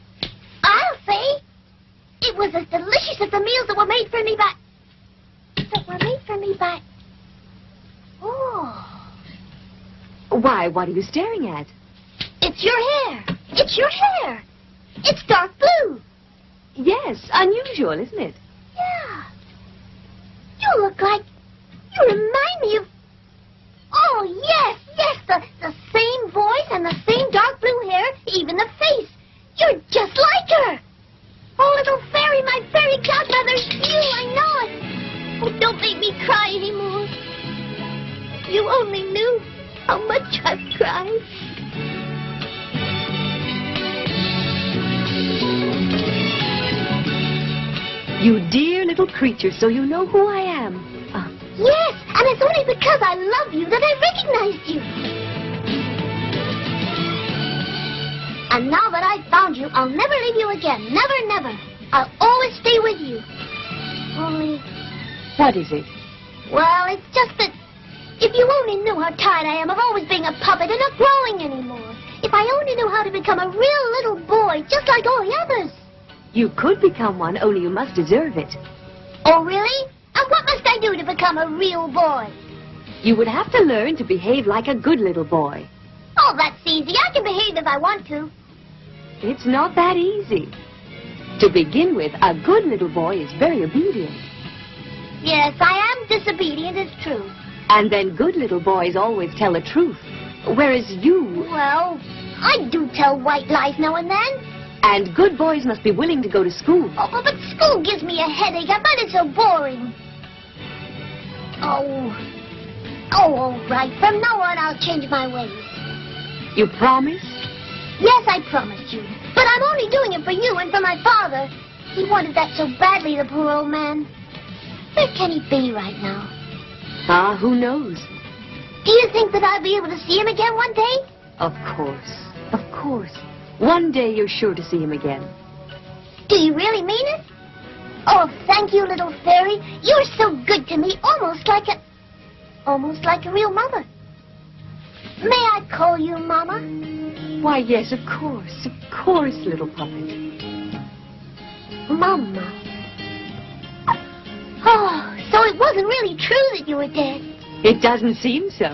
I'll say. It was as delicious as the meals that were made for me by... Oh. Why, what are you staring at? It's your hair. It's your hair. It's dark blue. Yes, unusual, isn't it? Yeah. You look like... You remind me of... Oh, yes, the same voice and the same dark blue hair, even the face. You're just like her. Oh, little fairy, my fairy godmother, you, I know it. Oh, don't make me cry anymore. If you only knew how much I've cried. You dear little creature, so you know who I am. Yes, and it's only because I love you that I recognized you. And now that I've found you, I'll never leave you again. Never, never. I'll always stay with you. Only... What is it? Well, it's just that if you only knew how tired I am of always being a puppet and not growing anymore. If I only knew how to become a real little boy, just like all the others. You could become one, only you must deserve it. Oh, really? And what must I do to become a real boy? You would have to learn to behave like a good little boy. Oh, that's easy. I can behave if I want to. It's not that easy. To begin with, a good little boy is very obedient. Yes, I am disobedient, it's true. And then good little boys always tell the truth. Whereas you... Well, I do tell white lies now and then. And good boys must be willing to go to school. Oh, but school gives me a headache. I find it so boring. Oh, all right. From now on, I'll change my ways. You promise? Yes, I promised you. But I'm only doing it for you and for my father. He wanted that so badly, the poor old man. Where can he be right now? Ah, who knows? Do you think that I'll be able to see him again one day? Of course. Of course. One day you're sure to see him again. Do you really mean it? Oh, thank you, little fairy. You're so good to me, almost like a real mother. May I call you Mama? Why, yes, of course, little puppet. Mama. Oh, so it wasn't really true that you were dead. It doesn't seem so.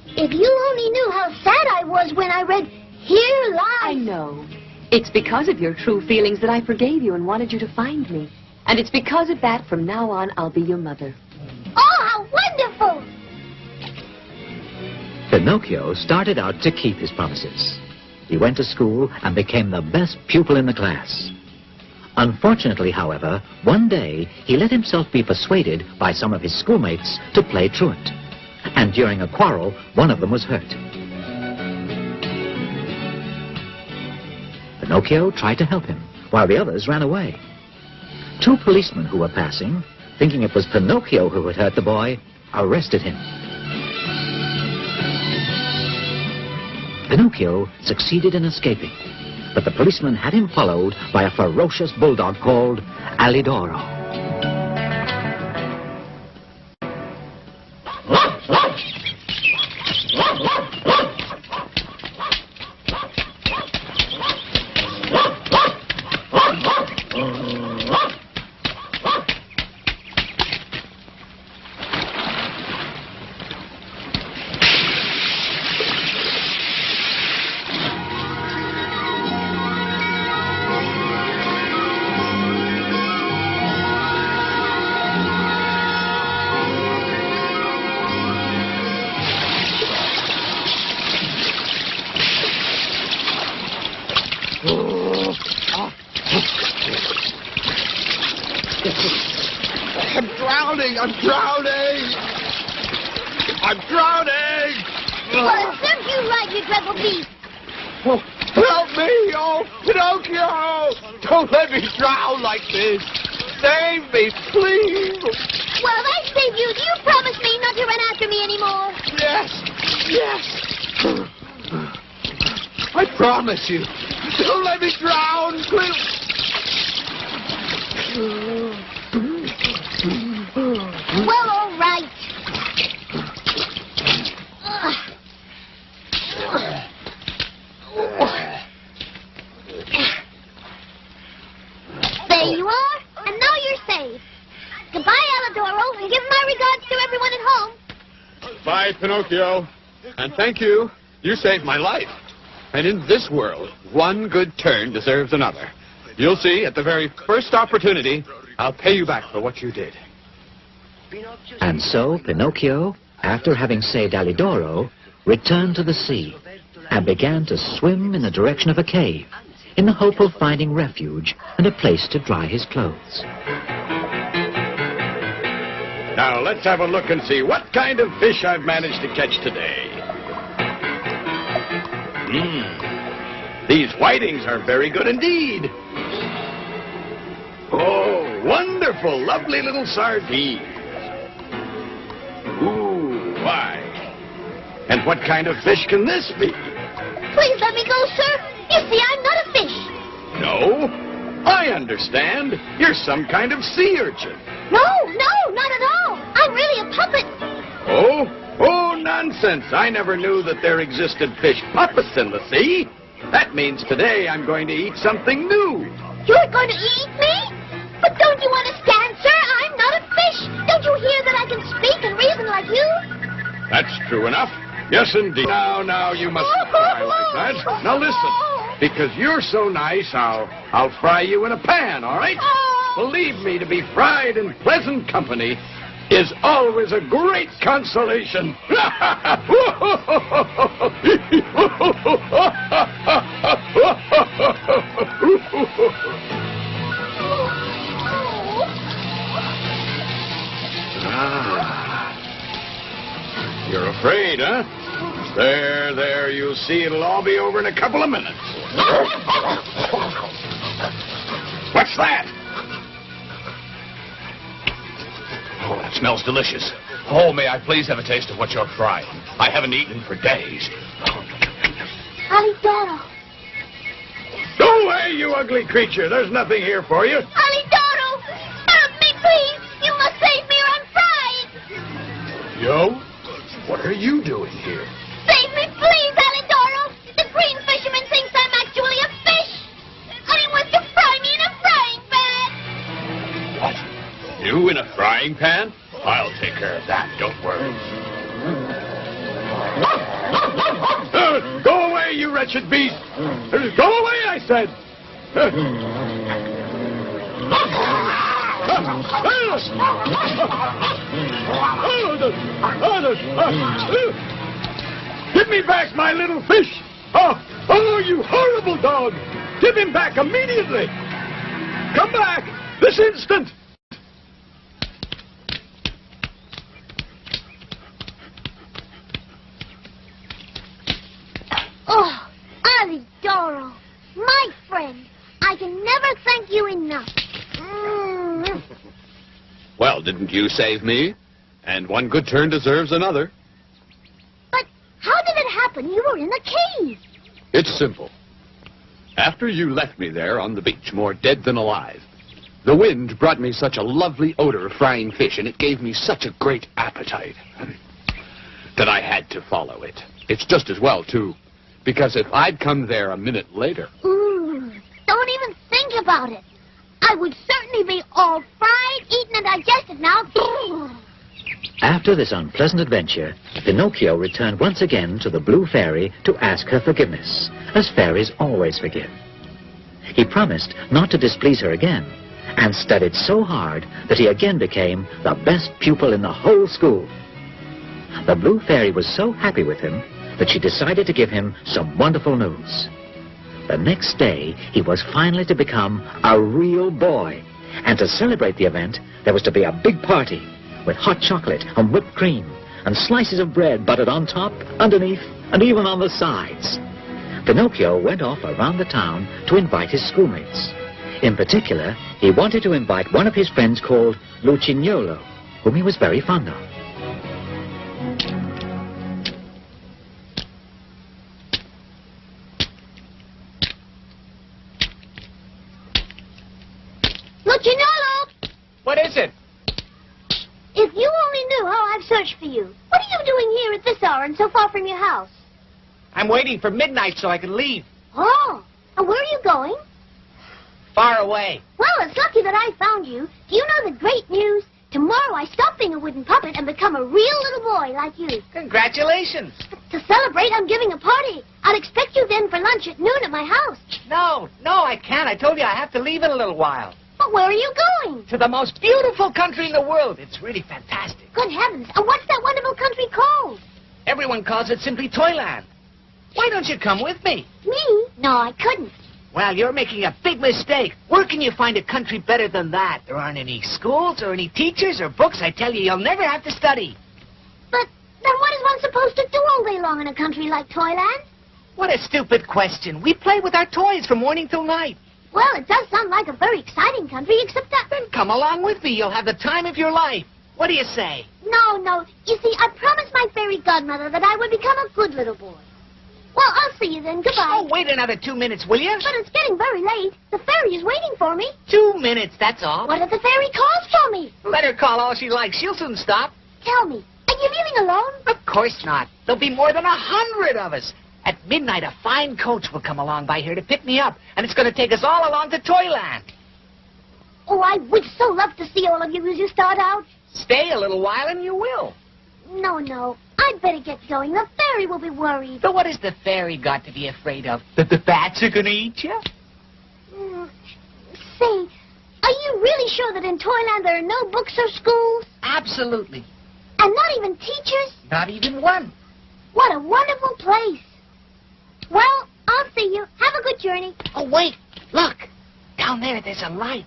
If you only knew how sad I was when I read Here Lies... I know. It's because of your true feelings that I forgave you and wanted you to find me. And it's because of that, from now on, I'll be your mother. Oh, how wonderful! Pinocchio started out to keep his promises. He went to school and became the best pupil in the class. Unfortunately, however, one day he let himself be persuaded by some of his schoolmates to play truant. And during a quarrel, one of them was hurt. Pinocchio tried to help him, while the others ran away. Two policemen who were passing, thinking it was Pinocchio who had hurt the boy, arrested him. Pinocchio succeeded in escaping, but the policeman had him followed by a ferocious bulldog called Alidoro. I'm drowning! I'm drowning! Well, it serves you right, you dreadful beast. Oh, help me! Oh, Pinocchio! Don't let me drown like this! Save me, please! Well, if I save you, do you promise me not to run after me anymore? Yes! I promise you. Don't let me drown, please! Well, all right. Goodbye, Pinocchio. And thank you. You saved my life. And in this world, one good turn deserves another. You'll see, at the very first opportunity, I'll pay you back for what you did. And so Pinocchio, after having saved Alidoro, returned to the sea and began to swim in the direction of a cave in the hope of finding refuge and a place to dry his clothes. Now, let's have a look and see what kind of fish I've managed to catch today. These whitings are very good indeed. Oh, wonderful, lovely little sardines. Ooh, why? And what kind of fish can this be? Please let me go, sir. You see, I'm not a fish. No, I understand. You're some kind of sea urchin. No, not at all. I'm really a puppet. Oh, nonsense. I never knew that there existed fish puppets in the sea. That means today I'm going to eat something new. You're going to eat me? But don't you understand, sir? I'm not a fish. Don't you hear that I can speak and reason like you? That's true enough. Yes, indeed. Now, you mustn't cry like that. Now, listen. Because you're so nice, I'll fry you in a pan, all right? Believe me, to be fried in pleasant company is always a great consolation. You're afraid, huh? There, you'll see it'll all be over in a couple of minutes. What's that? Oh, that smells delicious. Oh, may I please have a taste of what you're frying? I haven't eaten for days. Alidoro. Go away, you ugly creature. There's nothing here for you. Alidoro! Help me, please! You must save me or I'm fried! Yo? What are you doing here? Save me, please, Alidoro! The green fisherman thinks I'm actually a fish! And he wants to fry me in a frying pan! What? You in a frying pan? I'll take care of that, don't worry. Go away, you wretched beast! Go away, I said! Give me back my little fish! Oh, you horrible dog! Give him back immediately! Come back! This instant! Oh, Alidoro, my friend, I can never thank you enough. Well, didn't you save me? And one good turn deserves another. But how did it happen? You were in the cave. It's simple. After you left me there on the beach, more dead than alive, the wind brought me such a lovely odor of frying fish, and it gave me such a great appetite that I had to follow it. It's just as well, too, because if I'd come there a minute later... Don't even think about it. I would certainly be all fried, eaten, and digested now. After this unpleasant adventure, Pinocchio returned once again to the Blue Fairy to ask her forgiveness, as fairies always forgive. He promised not to displease her again, and studied so hard that he again became the best pupil in the whole school. The Blue Fairy was so happy with him that she decided to give him some wonderful news. The next day, he was finally to become a real boy, and to celebrate the event, there was to be a big party with hot chocolate and whipped cream and slices of bread buttered on top, underneath, and even on the sides. Pinocchio went off around the town to invite his schoolmates. In particular, he wanted to invite one of his friends called Lucignolo, whom he was very fond of. Lucignolo! What is it? If you only knew how I've searched for you. What are you doing here at this hour and so far from your house? I'm waiting for midnight so I can leave. Oh, and where are you going? Far away. Well, it's lucky that I found you. Do you know the great news? Tomorrow I stop being a wooden puppet and become a real little boy like you. Congratulations. To celebrate, I'm giving a party. I'll expect you then for lunch at noon at my house. No, I can't. I told you I have to leave in a little while. But where are you going? To the most beautiful country in the world. It's really fantastic. Good heavens. And what's that wonderful country called? Everyone calls it simply Toyland. Why don't you come with me? Me? No, I couldn't. Well, you're making a big mistake. Where can you find a country better than that? There aren't any schools or any teachers or books. I tell you, you'll never have to study. But then what is one supposed to do all day long in a country like Toyland? What a stupid question. We play with our toys from morning till night. Well, it does sound like a very exciting country, except that... Then come along with me. You'll have the time of your life. What do you say? No. You see, I promised my fairy godmother that I would become a good little boy. Well, I'll see you then. Goodbye. Oh, wait another 2 minutes, will you? But it's getting very late. The fairy is waiting for me. 2 minutes, that's all. What if the fairy calls for me? Let her call all she likes. She'll soon stop. Tell me, are you leaving alone? Of course not. There'll be more than 100 of us. At midnight, a fine coach will come along by here to pick me up, and it's going to take us all along to Toyland. Oh, I would so love to see all of you as you start out. Stay a little while and you will. No. I'd better get going. The fairy will be worried. But what has the fairy got to be afraid of? That the bats are going to eat you? Say, are you really sure that in Toyland there are no books or schools? Absolutely. And not even teachers? Not even one. What a wonderful place. Well, I'll see you. Have a good journey. Oh, wait. Look. Down there's a light.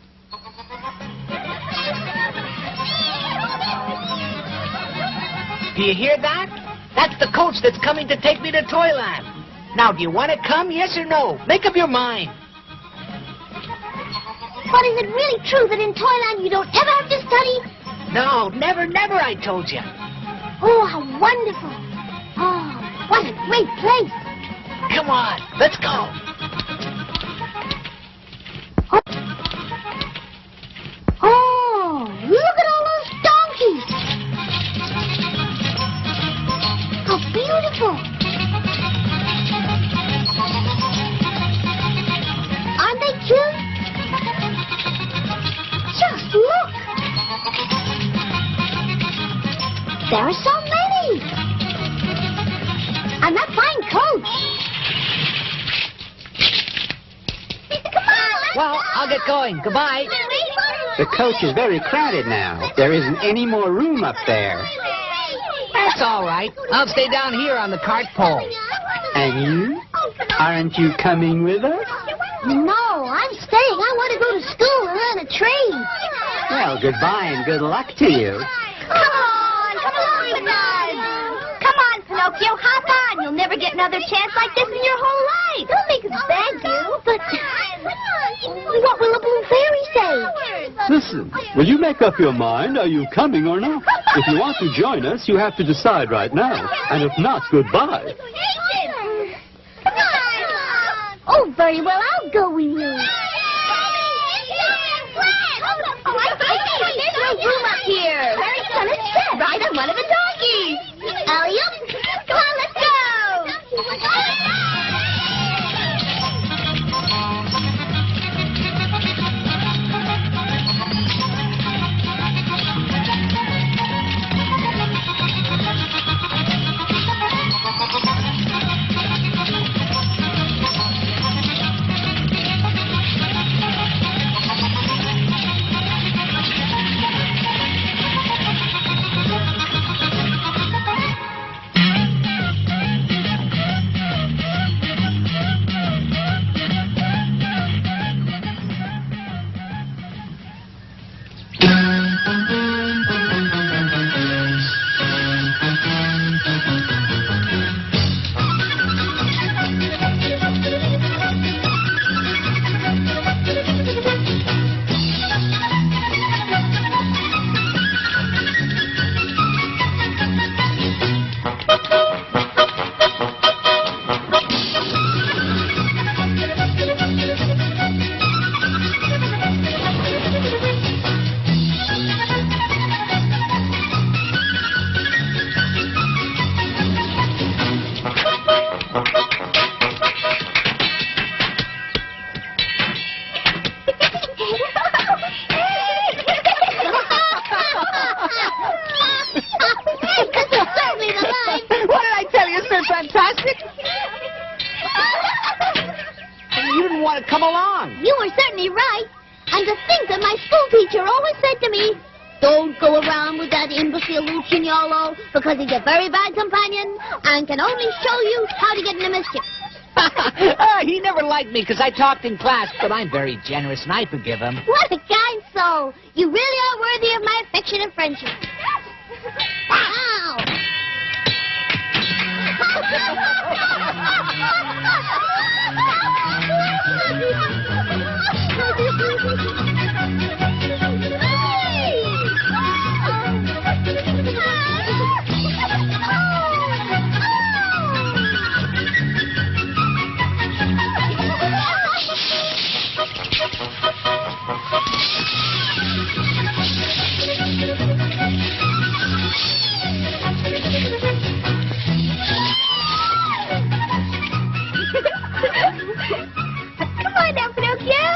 Do you hear that? That's the coach that's coming to take me to Toyland. Now, do you want to come, yes or no? Make up your mind. But is it really true that in Toyland you don't ever have to study? No, never, I told you. Oh, how wonderful. Oh, what a great place. Come on, let's go. Oh, look at all those donkeys. How beautiful. Aren't they cute? Just look. There are so many. And that fine coach. Come on, let's Well, go. I'll get going. Goodbye. The coach is very crowded now. There isn't any more room up there. That's all right. I'll stay down here on the cart pole. And you? Aren't you coming with us? No, I'm staying. I want to go to school and learn a trade. Well, goodbye and good luck to you. Come on with us. Come on, Pinocchio, hop on. You'll never get another chance like this in your whole life. Don't make us beg you. But what will the blue fairy say? Listen, will you make up your mind? Are you coming or not? If you want to join us, you have to decide right now. And if not, goodbye. Come on. Oh, very well. I'll go with you. There's no room up here. Where is gonna sit? Right on one of the donkeys. Alley-oop. Come on, let's go. want to come along. You were certainly right. And to think that my school teacher always said to me, don't go around with that imbecile Lucignolo because he's a very bad companion and can only show you how to get into mischief. He never liked me because I talked in class, but I'm very generous and I forgive him. What a kind soul. You really are worthy of my affection and friendship. Wow. Come on now, Pinocchio.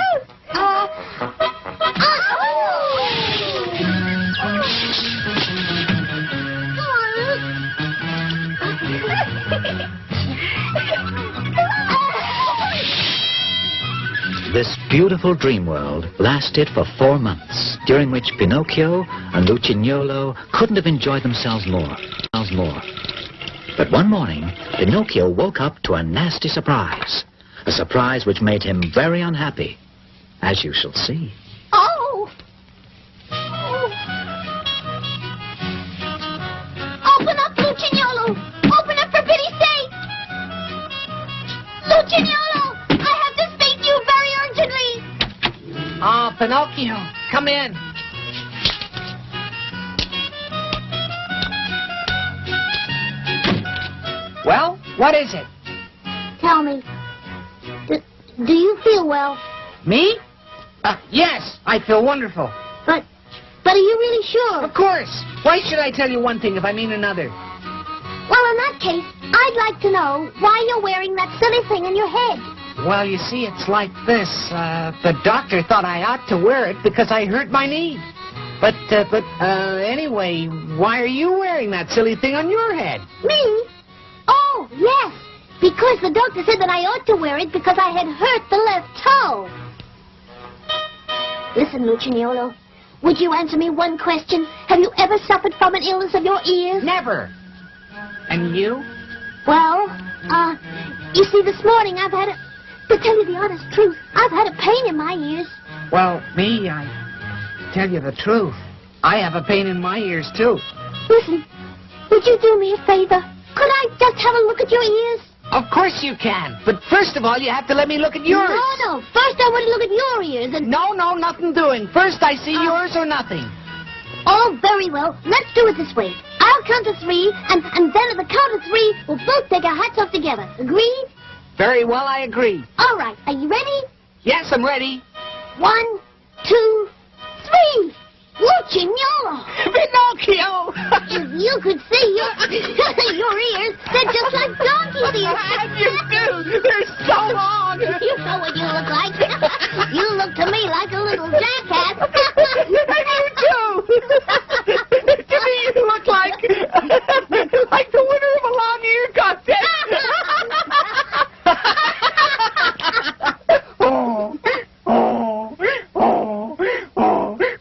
This beautiful dream world lasted for 4 months, during which Pinocchio and Lucignolo couldn't have enjoyed themselves more. But one morning, Pinocchio woke up to a nasty surprise. A surprise which made him very unhappy, as you shall see. Oh! Open up, Lucignolo! Open up for pity's sake! Lucignolo! I have to speak to you very urgently! Oh, Pinocchio, come in. Well, what is it? Tell me, do you feel well? Me? Yes, I feel wonderful. But are you really sure? Of course. Why should I tell you one thing if I mean another? Well, in that case, I'd like to know why you're wearing that silly thing in your head. Well, you see, it's like this. The doctor thought I ought to wear it because I hurt my knee. But anyway, why are you wearing that silly thing on your head? Me? Oh, yes. Because the doctor said that I ought to wear it because I had hurt the left toe. Listen, Lucignolo, would you answer me one question? Have you ever suffered from an illness of your ears? Never. And you? Well, you see, this morning I've had to tell you the honest truth, I've had a pain in my ears. Well, me, I tell you the truth. I have a pain in my ears, too. Listen, would you do me a favor? Could I just have a look at your ears? Of course you can. But first of all, you have to let me look at yours. No. First I want to look at your ears and... No, nothing doing. First I see yours or nothing. Oh, very well. Let's do it this way. I'll count to 3, and then at the count of 3, we'll both take our hats off together. Agreed? Very well, I agree. All right. Are you ready? Yes, I'm ready. 1, 2, 3. Lucignolo! Pinocchio! If you could see your ears, they're just like donkey's ears. You do! They're so long! You know what you look like. You look to me like a little jackass. And you do! To me, you look like the winner of a long-eared contest.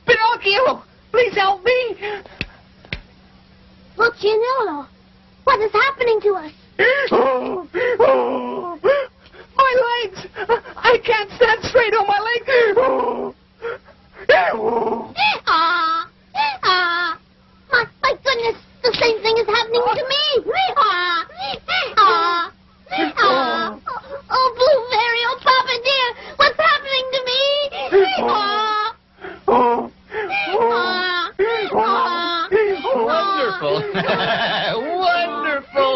Pinocchio! Please help me! Lucignolo, what is happening to us? My legs! I can't stand straight on my legs! My goodness, the same thing is happening to me. Oh, Blueberry, oh, Papa dear, what's happening to Wonderful!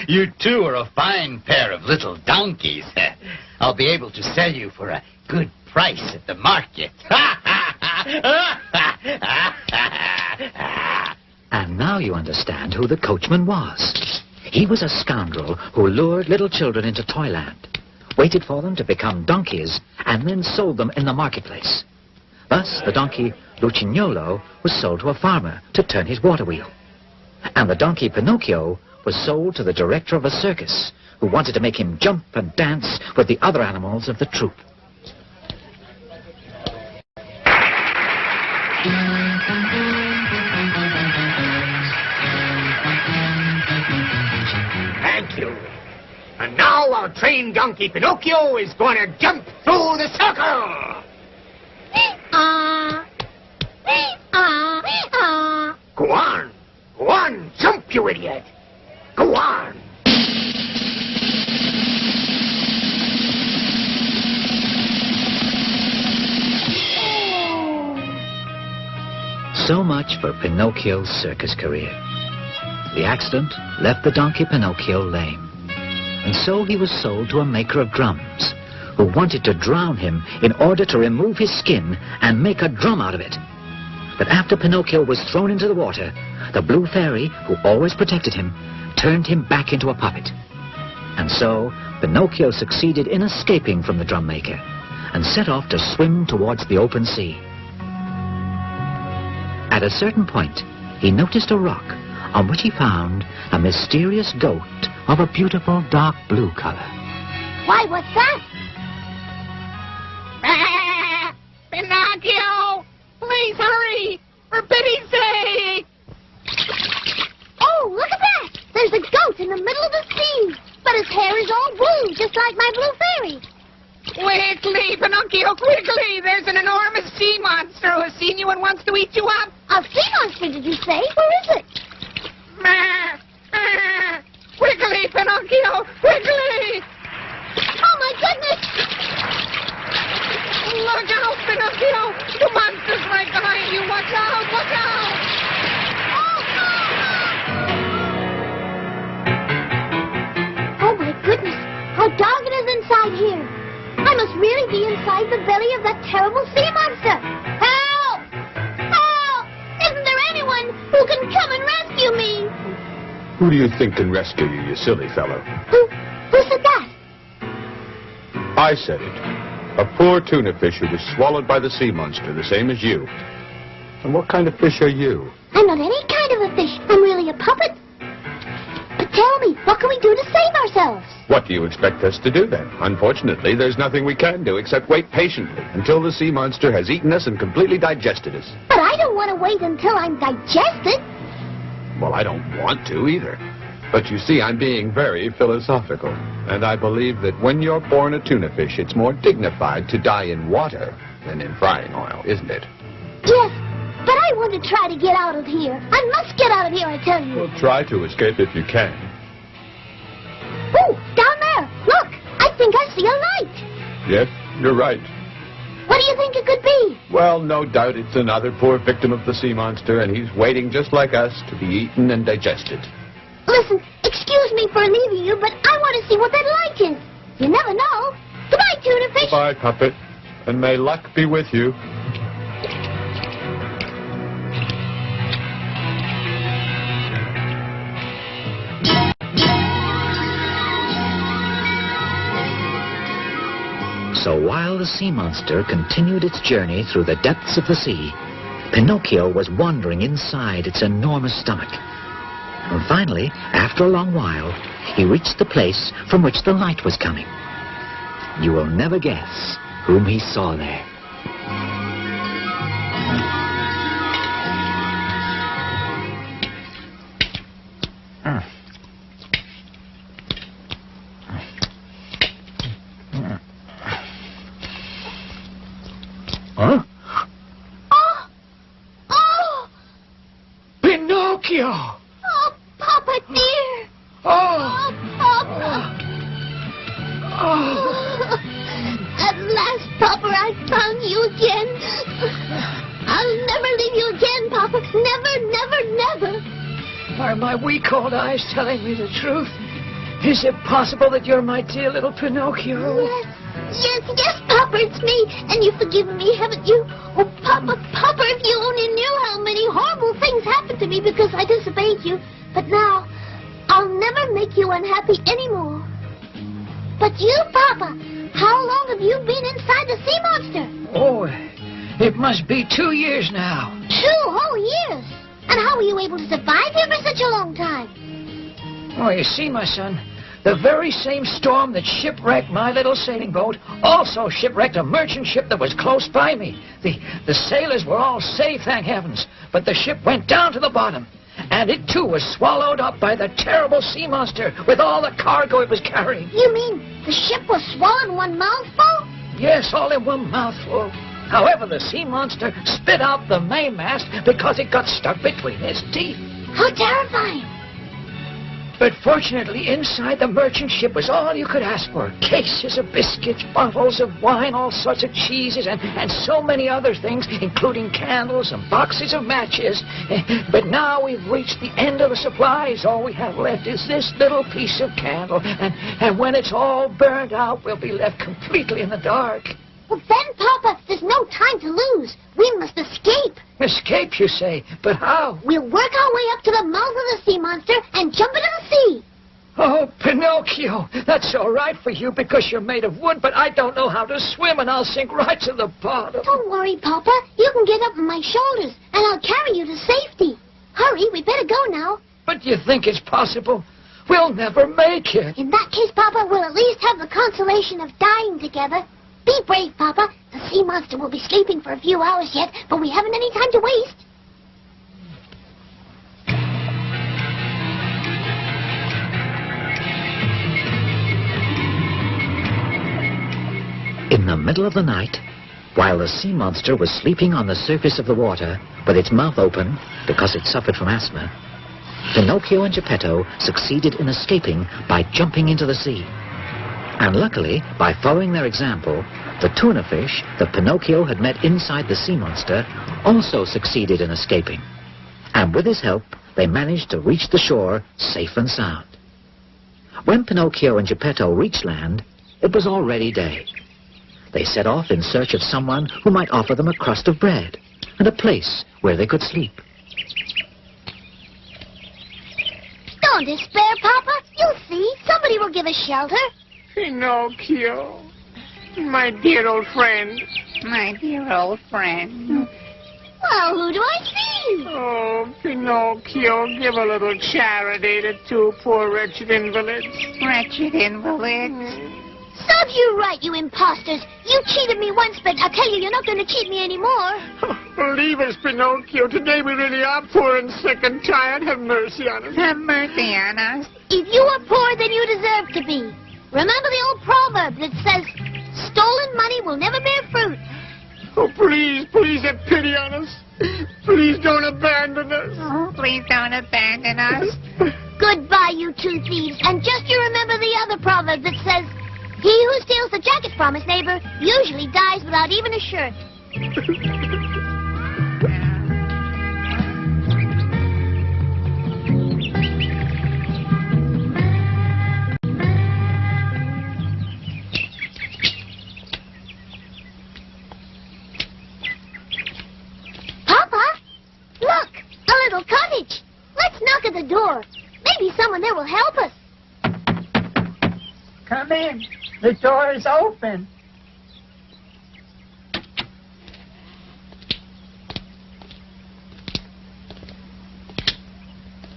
You two are a fine pair of little donkeys. I'll be able to sell you for a good price at the market. And now you understand who the coachman was. He was a scoundrel who lured little children into Toyland, waited for them to become donkeys, and then sold them in the marketplace. Thus, the donkey Lucignolo was sold to a farmer to turn his water wheel. And the donkey Pinocchio was sold to the director of a circus, who wanted to make him jump and dance with the other animals of the troop. Thank you. And now our trained donkey Pinocchio is going to jump through the circle. Go on. Go on. Jump, you idiot. Go on. So much for Pinocchio's circus career. The accident left the donkey Pinocchio lame. And so he was sold to a maker of drums, who wanted to drown him in order to remove his skin and make a drum out of it. But after Pinocchio was thrown into the water, the blue fairy, who always protected him, turned him back into a puppet. And so Pinocchio succeeded in escaping from the drum maker and set off to swim towards the open sea. At a certain point, he noticed a rock on which he found a mysterious goat of a beautiful dark blue color. Why, what's that? Pinocchio! Please hurry! For pity's sake! Oh, look at that! There's a goat in the middle of the sea, but his hair is all blue, just like my blue fairy. Quickly, Pinocchio, quickly! There's an enormous sea monster who has seen you and wants to eat you up! A sea monster, did you say? Where is it? Quickly, Pinocchio! Quickly! Oh, my goodness! Look out, Pinocchio! The monster's right behind you! Watch out! Watch out! Oh, my goodness! How dark it is inside here! I must really be inside the belly of that terrible sea monster! Help! Help! Isn't there anyone who can come and rescue me? Who do you think can rescue you, you silly fellow? Who said that? I said it. A poor tuna fish who was swallowed by the sea monster, the same as you. And what kind of fish are you? I'm not any kind of a fish. I'm really a puppet. But tell me, what can we do to save ourselves? What do you expect us to do then? Unfortunately, there's nothing we can do except wait patiently until the sea monster has eaten us and completely digested us. But I don't want to wait until I'm digested. Well, I don't want to either. But you see, I'm being very philosophical. And I believe that when you're born a tuna fish, it's more dignified to die in water than in frying oil, isn't it? Yes, but I want to try to get out of here. I must get out of here, I tell you. Well, try to escape if you can. Oh, down there. Look, I think I see a light. Yes, you're right. What do you think it could be? Well, no doubt it's another poor victim of the sea monster, and he's waiting just like us to be eaten and digested. Listen, excuse me for leaving you, but I want to see what that light is. You never know. Goodbye, tuna fish. Goodbye, puppet, and may luck be with you. So while the sea monster continued its journey through the depths of the sea, Pinocchio was wandering inside its enormous stomach. And finally, after a long while, he reached the place from which the light was coming. You will never guess whom he saw there. Huh? Oh! Pinocchio! Oh, Papa dear! Oh! Papa! Oh! At last, Papa, I found you again. I'll never leave you again, Papa. Never, never, never. Are my weak old eyes telling me the truth? Is it possible that you're my dear little Pinocchio? Yes, Papa, it's me. And you've forgiven me, haven't you? Oh, Papa, if you only knew how many horrible things happened to me because I disobeyed you. But now, I'll never make you unhappy anymore. But you, Papa, how long have you been inside the sea monster? Oh, it must be 2 years now. 2 whole years? And how were you able to survive here for such a long time? Oh, you see, my son, The very same storm that shipwrecked my little sailing boat also shipwrecked a merchant ship that was close by me. The sailors were all safe, thank heavens, but the ship went down to the bottom. And it, too, was swallowed up by the terrible sea monster with all the cargo it was carrying. You mean the ship was swallowed in one mouthful? Yes, all in one mouthful. However, the sea monster spit out the mainmast because it got stuck between its teeth. How terrifying. But fortunately, inside the merchant ship was all you could ask for. Cases of biscuits, bottles of wine, all sorts of cheeses, and so many other things, including candles and boxes of matches. But now we've reached the end of the supplies. All we have left is this little piece of candle. And when it's all burned out, we'll be left completely in the dark. Well, then, Papa, there's no time to lose. We must escape. Escape, you say? But how? We'll work our way up to the mouth of the sea monster and jump into the sea. Oh, Pinocchio, that's all right for you because you're made of wood, but I don't know how to swim, and I'll sink right to the bottom. Don't worry, Papa. You can get up on my shoulders, and I'll carry you to safety. Hurry, we better go now. But you think it's possible? We'll never make it. In that case, Papa, we'll at least have the consolation of dying together. Be brave, Papa. The sea monster will be sleeping for a few hours yet, but we haven't any time to waste. In the middle of the night, while the sea monster was sleeping on the surface of the water with its mouth open because it suffered from asthma, Pinocchio and Geppetto succeeded in escaping by jumping into the sea. And luckily, by following their example, the tuna fish that Pinocchio had met inside the sea monster also succeeded in escaping. And with his help, they managed to reach the shore safe and sound. When Pinocchio and Geppetto reached land, it was already day. They set off in search of someone who might offer them a crust of bread and a place where they could sleep. Don't despair, Papa. You'll see. Somebody will give us shelter. Pinocchio, my dear old friend. My dear old friend. Well, who do I see? Oh, Pinocchio, give a little charity to two poor wretched invalids. Wretched invalids. Serves you right, you imposters. You cheated me once, but I'll tell you, you're not going to cheat me anymore. Leave us, Pinocchio. Today we really are poor and sick and tired. Have mercy on us. Have mercy on us. If you are poor, then you deserve to be. Remember the old proverb that says, stolen money will never bear fruit. Oh, please, please have pity on us. Please don't abandon us. Oh, please don't abandon us. Goodbye, you two thieves. And just you remember the other proverb that says, he who steals the jacket from his neighbor usually dies without even a shirt. Papa, look, a little cottage. Let's knock at the door. Maybe someone there will help us. Come in. The door is open.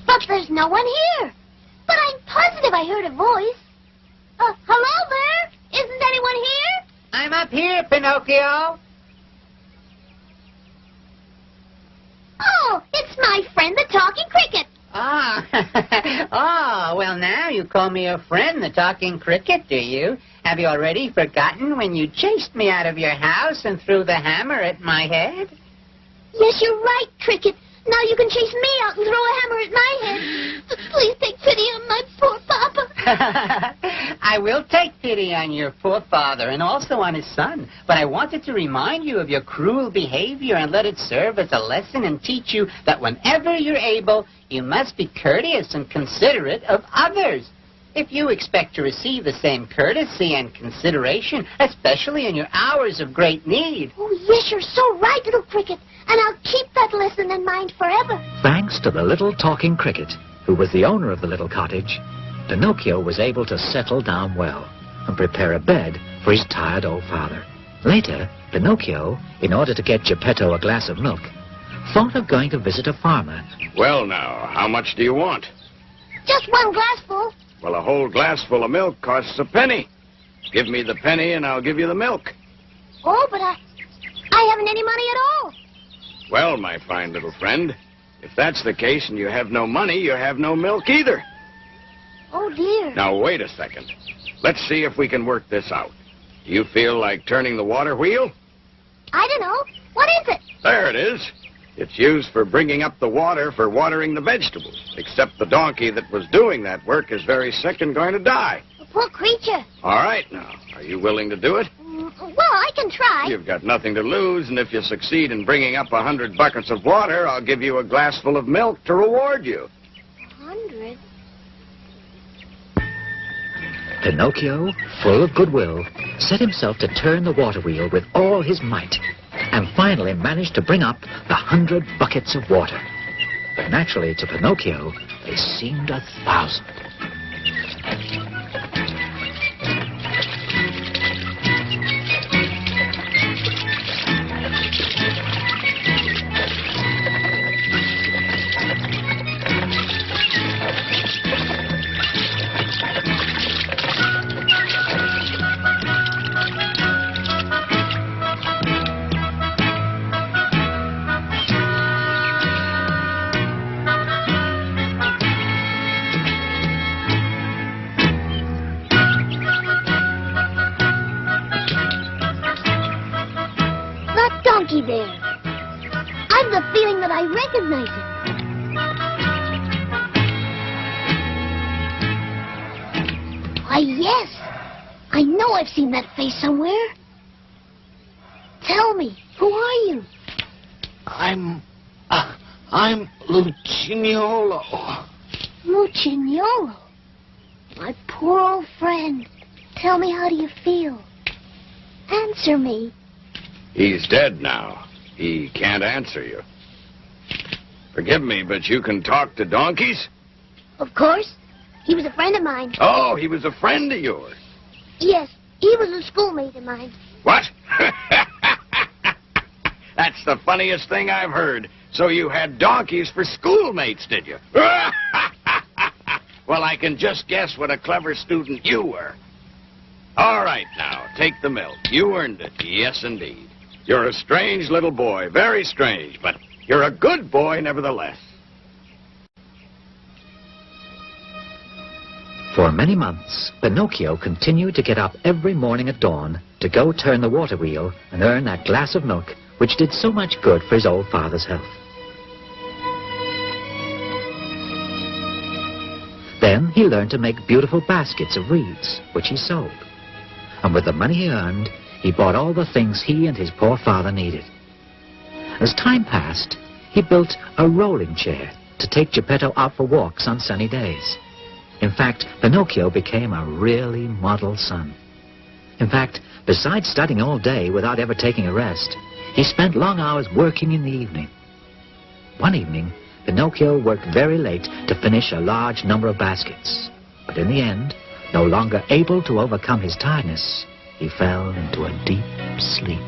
But there's no one here. But I'm positive I heard a voice. Hello there? Isn't anyone here? I'm up here, Pinocchio. Oh, it's my friend the talking cricket. Oh, well, now you call me a friend, the talking cricket, do you? Have you already forgotten when you chased me out of your house and threw the hammer at my head? Yes, you're right, Cricket. Now you can chase me out and throw a hammer at my head. But please take pity on my poor Papa. I will take pity on your poor father and also on his son. But I wanted to remind you of your cruel behavior and let it serve as a lesson and teach you that whenever you're able, you must be courteous and considerate of others. If you expect to receive the same courtesy and consideration, especially in your hours of great need. Oh, yes, you're so right, little Cricket. And I'll keep that lesson in mind forever. Thanks to the little talking cricket, who was the owner of the little cottage, Pinocchio was able to settle down well and prepare a bed for his tired old father. Later, Pinocchio, in order to get Geppetto a glass of milk, thought of going to visit a farmer. Well, now, how much do you want? Just one glassful. Well, a whole glass full of milk costs a penny. Give me the penny and I'll give you the milk. Oh, but I haven't any money at all. Well, my fine little friend, if that's the case and you have no money, you have no milk either. Oh, dear. Now, wait a second. Let's see if we can work this out. Do you feel like turning the water wheel? I don't know. What is it? There it is. It's used for bringing up the water for watering the vegetables. Except the donkey that was doing that work is very sick and going to die. A poor creature. All right, now. Are you willing to do it? Well, I can try. You've got nothing to lose, and if you succeed in bringing up 100 buckets of water, I'll give you a glass full of milk to reward you. 100? Pinocchio, full of goodwill, set himself to turn the water wheel with all his might, and finally managed to bring up the 100 buckets of water. But naturally, to Pinocchio, they seemed 1,000. Donkey there. I've the feeling that I recognize him. Why, yes. I know I've seen that face somewhere. Tell me, who are you? I'm Lucignolo. Lucignolo? My poor old friend. Tell me, how do you feel? Answer me. He's dead now. He can't answer you. Forgive me, but you can talk to donkeys? Of course. He was a friend of mine. Oh, he was a friend of yours. Yes, he was a schoolmate of mine. What? That's the funniest thing I've heard. So you had donkeys for schoolmates, did you? Well, I can just guess what a clever student you were. All right, now, take the milk. You earned it. Yes, indeed. You're a strange little boy, very strange, but you're a good boy nevertheless. For many months, Pinocchio continued to get up every morning at dawn to go turn the water wheel and earn that glass of milk which did so much good for his old father's health. Then he learned to make beautiful baskets of reeds, which he sold. And with the money he earned, he bought all the things he and his poor father needed. As time passed, he built a rolling chair to take Geppetto out for walks on sunny days. In fact, Pinocchio became a really model son. In fact, besides studying all day without ever taking a rest, he spent long hours working in the evening. One evening, Pinocchio worked very late to finish a large number of baskets. But in the end, no longer able to overcome his tiredness, he fell into a deep sleep.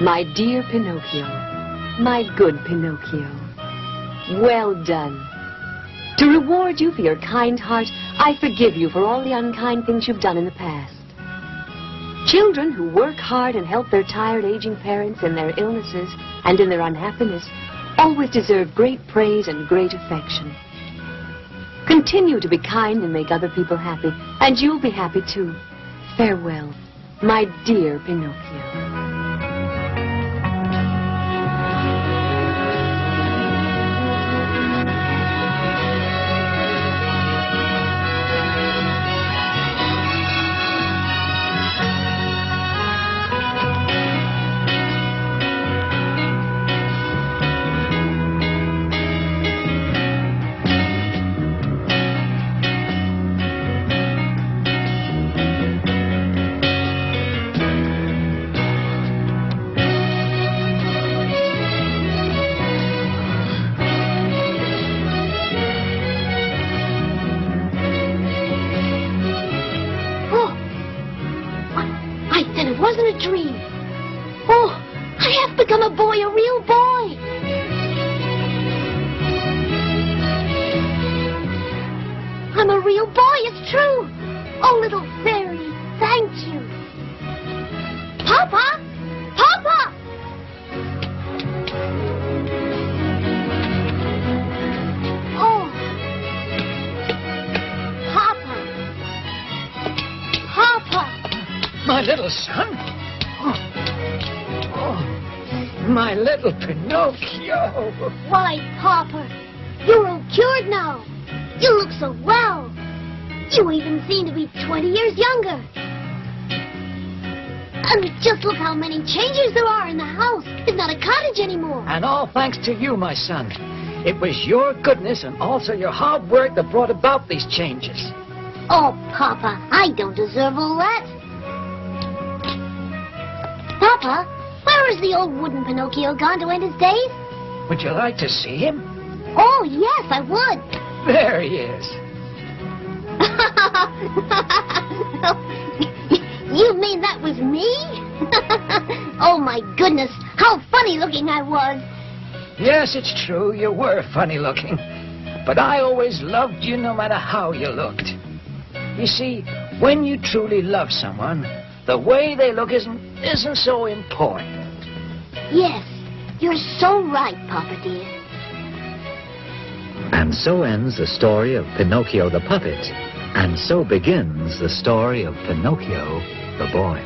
My dear Pinocchio, my good Pinocchio, well done. To reward you for your kind heart, I forgive you for all the unkind things you've done in the past. Children who work hard and help their tired, aging parents in their illnesses and in their unhappiness always deserve great praise and great affection. Continue to be kind and make other people happy, and you'll be happy too. Farewell, my dear Pinocchio. It wasn't a dream. Oh, I have become a boy, a real boy. I'm a real boy, it's true. Oh, little fairy, thank you. Papa! Papa! Oh. Papa. Papa. My little son? My little Pinocchio. Why, Papa, you're all cured now. You look so well. You even seem to be 20 years younger. And just look how many changes there are in the house. It's not a cottage anymore. And all thanks to you, my son. It was your goodness and also your hard work that brought about these changes. Oh, Papa, I don't deserve all that. Papa, where is the old wooden Pinocchio gone to end his days? Would you like to see him? Oh, yes, I would. There he is. You mean that was me? Oh, my goodness, how funny looking I was. Yes, it's true, you were funny looking. But I always loved you no matter how you looked. You see, when you truly love someone, the way they look isn't so important. Yes, you're so right, Papa dear. And so ends the story of Pinocchio the puppet. And so begins the story of Pinocchio the boy.